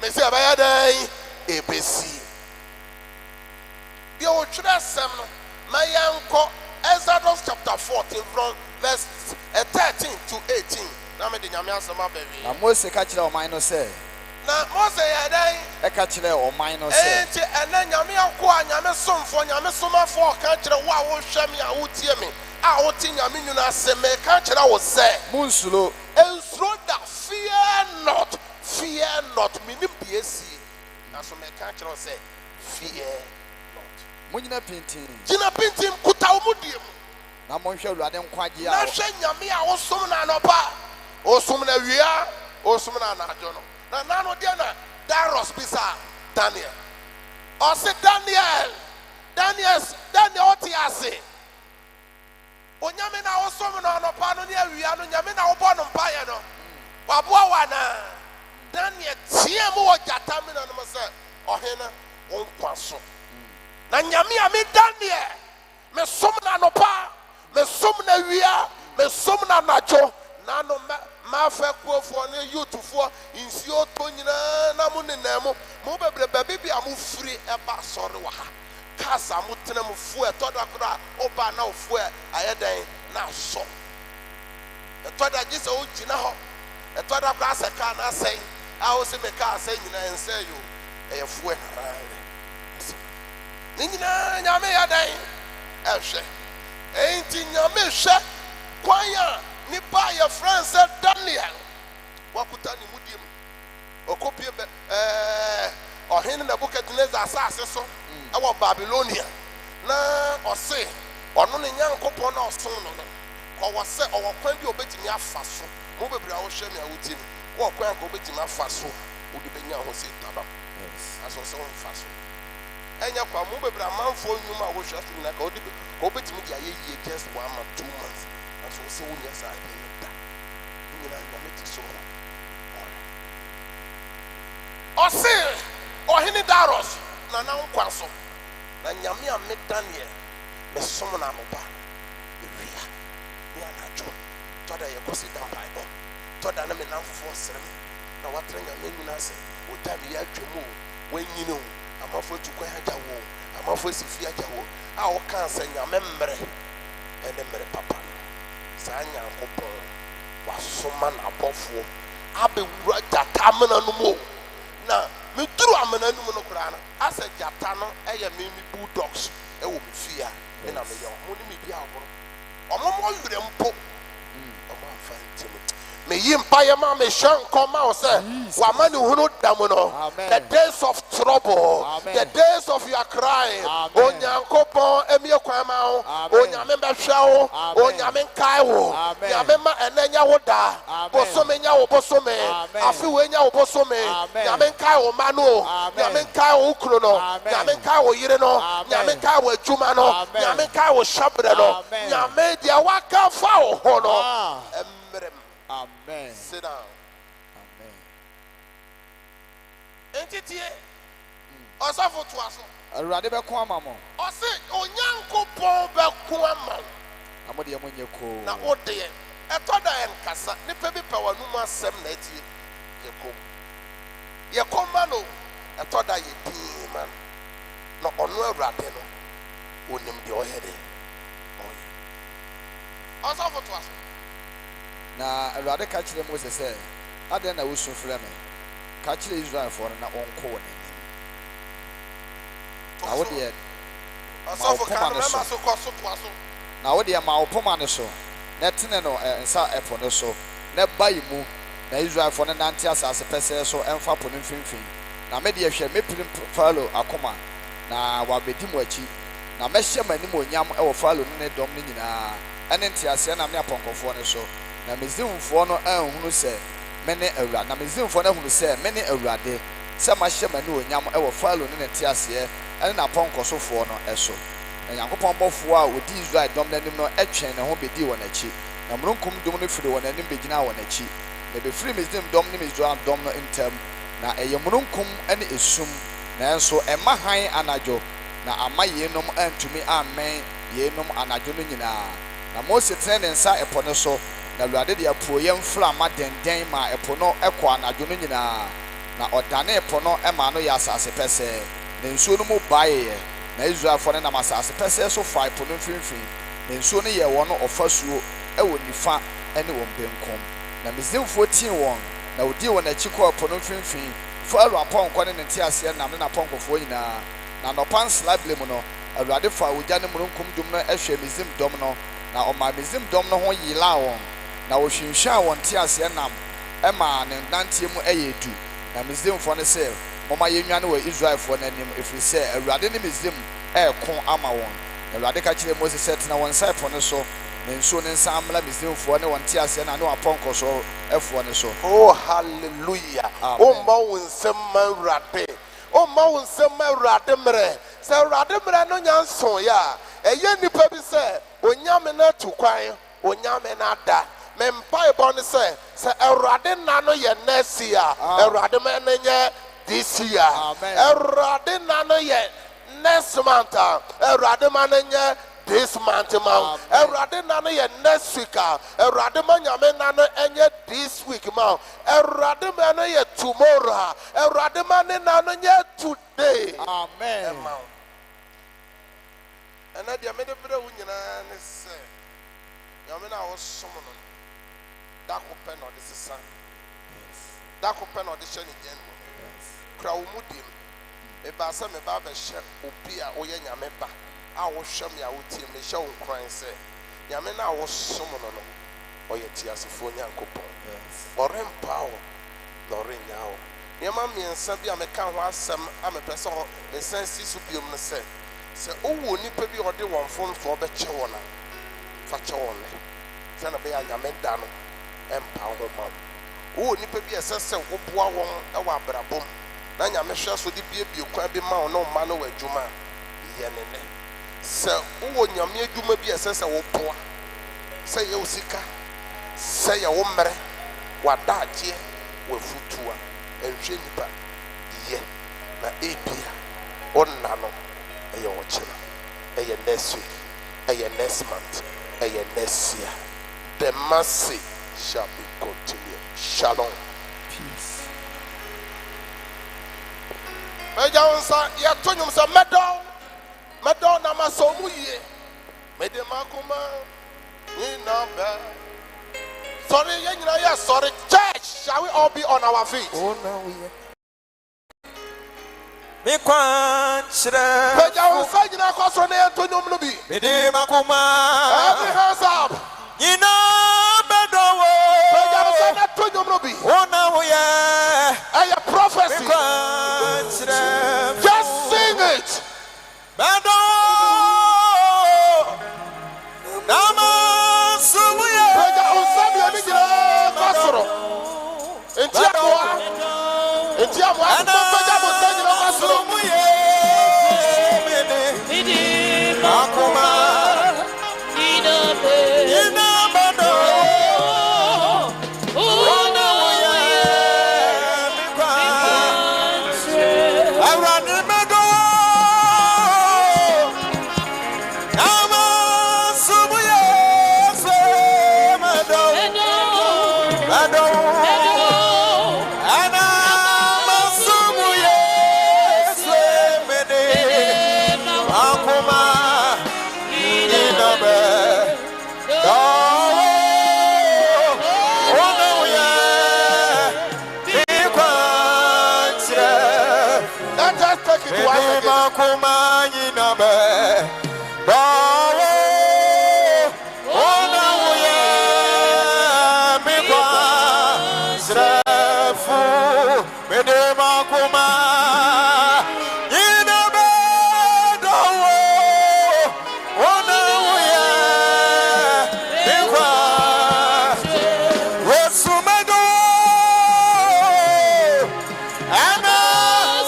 Me say abaya dan ebesi. Bio three sem no mayanko Exodus chapter 14 from verse 13 to 18. Na me de nyame asema baby. Na Mose ka kire o man no say. Na Mose ya dan E ka kire o man no say. Enti ene nyame akwa nyame somfo nyame somafo ka kire wo a wo hwɛ me a wo tie me. A wo ti nyame nyuna aseme ka kire wo say. Munsulo. Ensuro da fear not minim biesi. Na so me ka kire wo say fear not. Munyina pintin. Jina pintin kuta wo mudiem. Na mo hwɛ Awurade nkwaje a. Na hwɛ nyame a wo som na anopa. O som na wia, o som na anajo no. Na nano dia na Daros bisa Daniel. O se Daniel oti ase. Onyame na wo som na anopa no ne awia no nyame na wo bɔ no mpaye no. Wa boa wa na. Daniel tie mu wo jata me na no se ohena wo nkwa so. Na nyame a me Daniel me som na anopa, me som na wia, me som na anajo. Na no ma fa kuofo ne youthfo insio to nyina na mu nenam mo bebrebe bibia mo firi eba sore wa ha kasa mo tena mo fu etoda kra oba na ofu ayedan na so etoda gise o gina ho etoda kra seka na sei a o se me ka sei nyina ense yo e fu ni nyina nyame ya dan ehwe enti nyame hwe kwanya nipa your friend said Daniel wakuta ni mudiem okopie be ohene Nebukadnezar asase so e wo Babylonia na ose ono ne nyankopon na oson no ko wo se owo kwan bi obetimi afa so mo bebre a wo hwe me a wutim wo kwan ko obetimi afa so wo de benya ho se taba aso so mfa so enya kwa mo bebre amanfo nwuma a wo hwe so na ka obetimi dia ye just 1 or 2 months. So say when you say that, you know you so. O say o hini Daros na nkwa so. Na nyame a me Daniel me som na moba. Ewia. Me anajo. Toda ye kosi dan Bible. Toda na me na fo sere me. Na watra nyame nyina se. O time ya twemu. Wanyini o. Amafo tukwa haja wo. Amafo sifi haja wo. A o kan se nyame mmere. Ene mmere papa. Sanya kopon wasoma na bofo abewura jata amena no mo na meduru amena no mo no kura na asa jata no eye me bulldogs e wo me fia e na me yo mo ni me bia aboro omo yure mpo omo afa ntimi me yimpa ye ma me hwan koma o se wa ma ni hunu dam no the days of trouble the days of your crying onyankopon emie kwan ma ho onyame behwe wo onyame nkai wo nyame ma enenya wo da bosome nya wo bosome afi we nya wo bosome nyame nkai wo ma no nyame nkai wo kuro no nyame nkai wo yire no nyame nkai wo adwuma no nyame nkai wo shabre no nyame dia waka fa wo ho no emrem. Amen. Sit down. Amen. Entity osafo to aso. Awurade be ko ama mo. O se onyankopon be ko ama. Amode ye monye ko. Na ode ye. Etoda en kasa. Ni pe bi pa wanu mu asem na etie. Ye ko. Ye ko ma no. Etoda ye din man. No onu Awurade no. Onim de o hede. Osafo to aso. na awurade ka kyerɛ Mose sɛ adɛn na wosu frɛ me ka kyerɛ Israelfoɔ no na ɔnkɔ wɔ n'anim na wo deɛ Asafo kan na ma so kɔ so toa so. na wo deɛ ma wo poma no so na tene no nsa ɛpo no so na bayi mu na Israelfoɔ no nante asase pɛsɛɛ so ɛmfa po no mfimfini na me deɛ hwɛ mepirim Farao akoma na wabɛdi mu akyi na mɛhyɛ m'anim onyam ɛwɔ Farao ne ne dɔm no nyinaa ɛne nteaseɛ nam ne apɔnkɔfoɔ no so na Misraimfoɔ no anhunu sɛ mene Awurade na Misraimfoɔ no ahunu sɛ mene Awurade sɛ mahyɛ m'anim onyam ɛwɔ Farao ne ne nteaseɛ ɛne n'apɔnkɔsofoɔ no ɛso na Nyankopɔn bɔfoɔ a wɔdi Israel dɔm n'anim no ɛtwɛn ne ho bɛdii wɔn akyi na mununkum dɔm no firi wɔn anim bɛgyinaa wɔn akyi na bɛfiri Misraim dɔm ne Israel dɔm no ntam na ɛyɛ mununkum ne esum nanso ɛma han anadwo na ama yeinom antumi ammɛn yeinom anadwo no nyinaa na Mose tene ne nsa ɛpo no so na Awurade de apuoyɛ mframa denden ma ɛpo no ɛkɔ anadwo no nyinaa na ɔdane ɛpo no ɛma no yɛ asase pɛsɛɛ na nsuo no mu baeɛ na Israelfoɔ no nam asase pɛsɛɛ so fa ɛpo no mfimfini na nsuo no yɛ wɔn ɔfasuo ɛwɔ nifa ɛne wɔn benkum na Misraimfoɔ tii wɔn na odii wɔn akyi kɔɔ ɛpo no mfimfini Farao apɔnkɔ ne ne nteaseɛ nam ne n'apɔnkɔfoɔ nyinaa na nɔpa nslabile mu no Awurade fa ogya ne mununkum dum no ɛhwɛ Misraim dɔm no na ɔma Misraim dɔm no ho yilaa wɔn na wɔhwinhwaa wɔn nteaseɛ nam ɛma ne nanteɛ mu ɛyɛ du na Misraimfoɔ no sɛ mɔma yɛnwa no wɔ Israelfoɔ n'anim ɛfiri sɛ Awurade ne Misraim ɛɛko ama wɔn na Awurade ka kyerɛ Mose sɛ tena wɔn nsa ɛpo no so na nsuo ne nsa mmla Misraimfoɔ ne wɔn nteaseɛ na ne wɔn apɔnkɔ so ɛfoɔ no so. Oh hallelujah. Oh ma wo nsɛm ma Awurade. Oh ma wo nsɛm ma Awurade mmerɛ. Sɛ Awurade mmerɛ no nya nso ya ɛyɛ nipa bi sɛ onyame na tu kwan onyame na da me mpaebɔ ne sɛ Awurade na no yɛ next year Awurade ma no nyɛ this year Awurade na no yɛ next month Awurade ma no nyɛ this month ma Awurade na no yɛ next week Awurade ma nyame na no nyɛ this week ma Awurade ma no yɛ tomorrow Awurade ma ne na no nyɛ today amen ɛna deɛ mede brɛ wo nyinaa ne sɛ nyame na wɔsom no da kopɛ na ɔde sesa da kopɛ na ɔde hyɛ ne gyan mu kura wo mu dim mebaa sɛ mebaa bɛhyɛ obi a woyɛ nyame ba a wohwɛ me a wotie mehyɛ wo nkran sɛ nyame na wɔsom no no ɔyɛ tiasefoɔ Nyankopɔn ɔrempa wo na ɔrenya wo nneɛma mmiɛnsa bi a meka ho asɛm a mepɛ sɛ mesan si so biom no sɛ owó nipa bi ɔde wɔn mfomsoɔ bɛkyɛ wɔn a fa kyɛ wɔn lɛ sɛ na bɛyɛ anyame da no ɛmpa ho ma wo owó nipa bi ɛsɛ sɛ woboa wɔn ɛwɔ abrabom na nyame hwɛ so de biebie kwan bi ma wɔn na ɔma no wɔ adwuma yɛ ne nɛ sɛ wowɔ nyame adwuma bi ɛsɛ sɛ woboa sɛ yɛ wo sika sɛ yɛ wo mmerɛ w'adagyeɛ w'afutua ɛnhwɛ nipa yɛ na ebia ɔnna no ɛyɛ wɔkyerɛ ɛyɛ next week ɛyɛ next month ɛyɛ next year the mercy shall be continued. Shalom. peace mɛgya wo nsa yɛto nnwom sɛ mɛdɔw na masɔ mu yie mede makoma nyina bɛ sɔre yɛn nyinaa yɛ sɔre church shall we all be on our feet mɛgya wo nsa nyinaa kɔ soro na yɛto nnwom no bi every hands up mɛgya wo nsa na to nnwom no bi ɛyɛ prophecy just sing it mɛgya wo nsa mmienu nyinaa kɔ soro nti amoa mɛgya wo nsa nyinaa kɔ soro I don't makumanyi nabe dawo ona uye mikwa srefu mede makuma inabe dawo ona uye mikwa wesumedo ana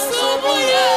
subuye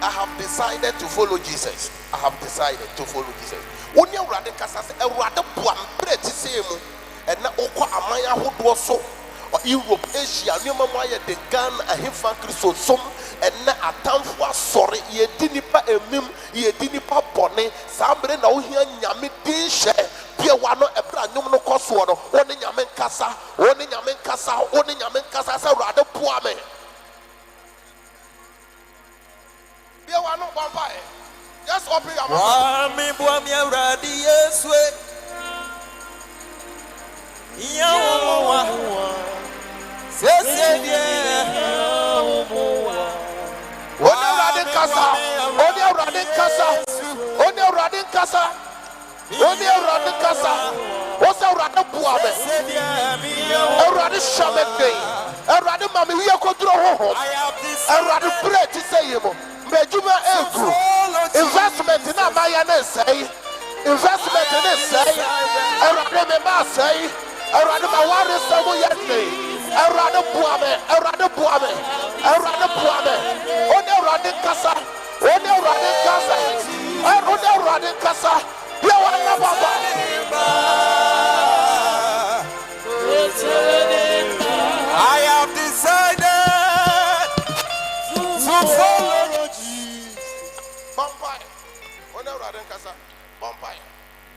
I have decided to follow Jesus. I have decided to follow Jesus. Only Rade Casas, a rather one pretty same, and now Oko Amaya who was so, or Europe, Asia, Nimamaya, the gun, a Hifan Christo, and now a town for sorry, ye dinipa a mim, ye dinipa pone, Sambre now here, Yami Dish, Pia Wano, a brand new Coswano, only Yamen Casa, only Yamen Casa, only Yamen Casa, rather poor me. Just open your mouth. Investment in a mayonnaise say, investment in this say, I remember say, I rather want to say, I rather Puame, I rather Puame, I rather Puame, only running Casa, only running Casa, I only running Casa, you are I have decided to follow Jesus. Vampire. Only running Casa, vampire.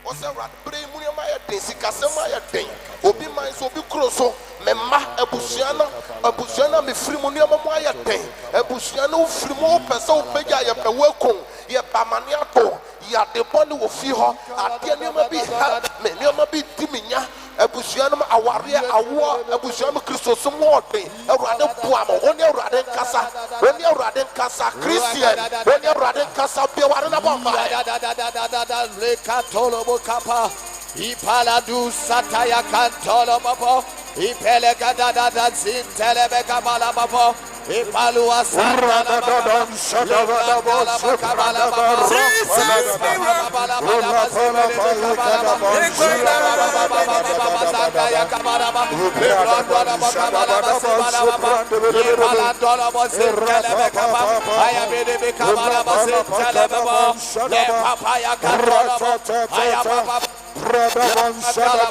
What's a rat? Bring Maya Desi Casamaya Day. Obi Mines will be close. Memma Ebusiana, me free money of Maya Day. Ebusiano, free more person, Pega, ya welcome, ya Pamaniato, ya the body will feel her. At the end of be never be Timinia, Ebusianum, Awaria, Awa, Ebusiano Christos, some more thing. A rather Puamo, only a Raden Casa, only a Raden Casa, Christian, only a Raden Casa, Piawana Bomba. Kapa Ipaladu Sataya Cantolo Babo Ipelegada Zin Telebeka Balabapo Ipalua Sandalaba,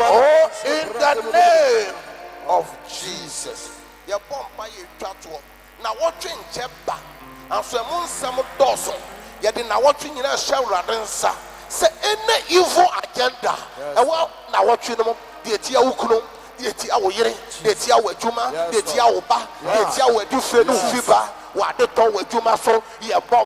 Oh, in the name of Jesus. Your bomb you try now watching Jebba and so moon some dozen. Yet in now watching in a shower radensa. Say any evil agenda. And well, now watching them, the Tia Ukuno, the Tia Yeri, the Tia Juma, the Tia Oba, the Tia Dufe, Fiba, what the Tower Juma so, your bomb.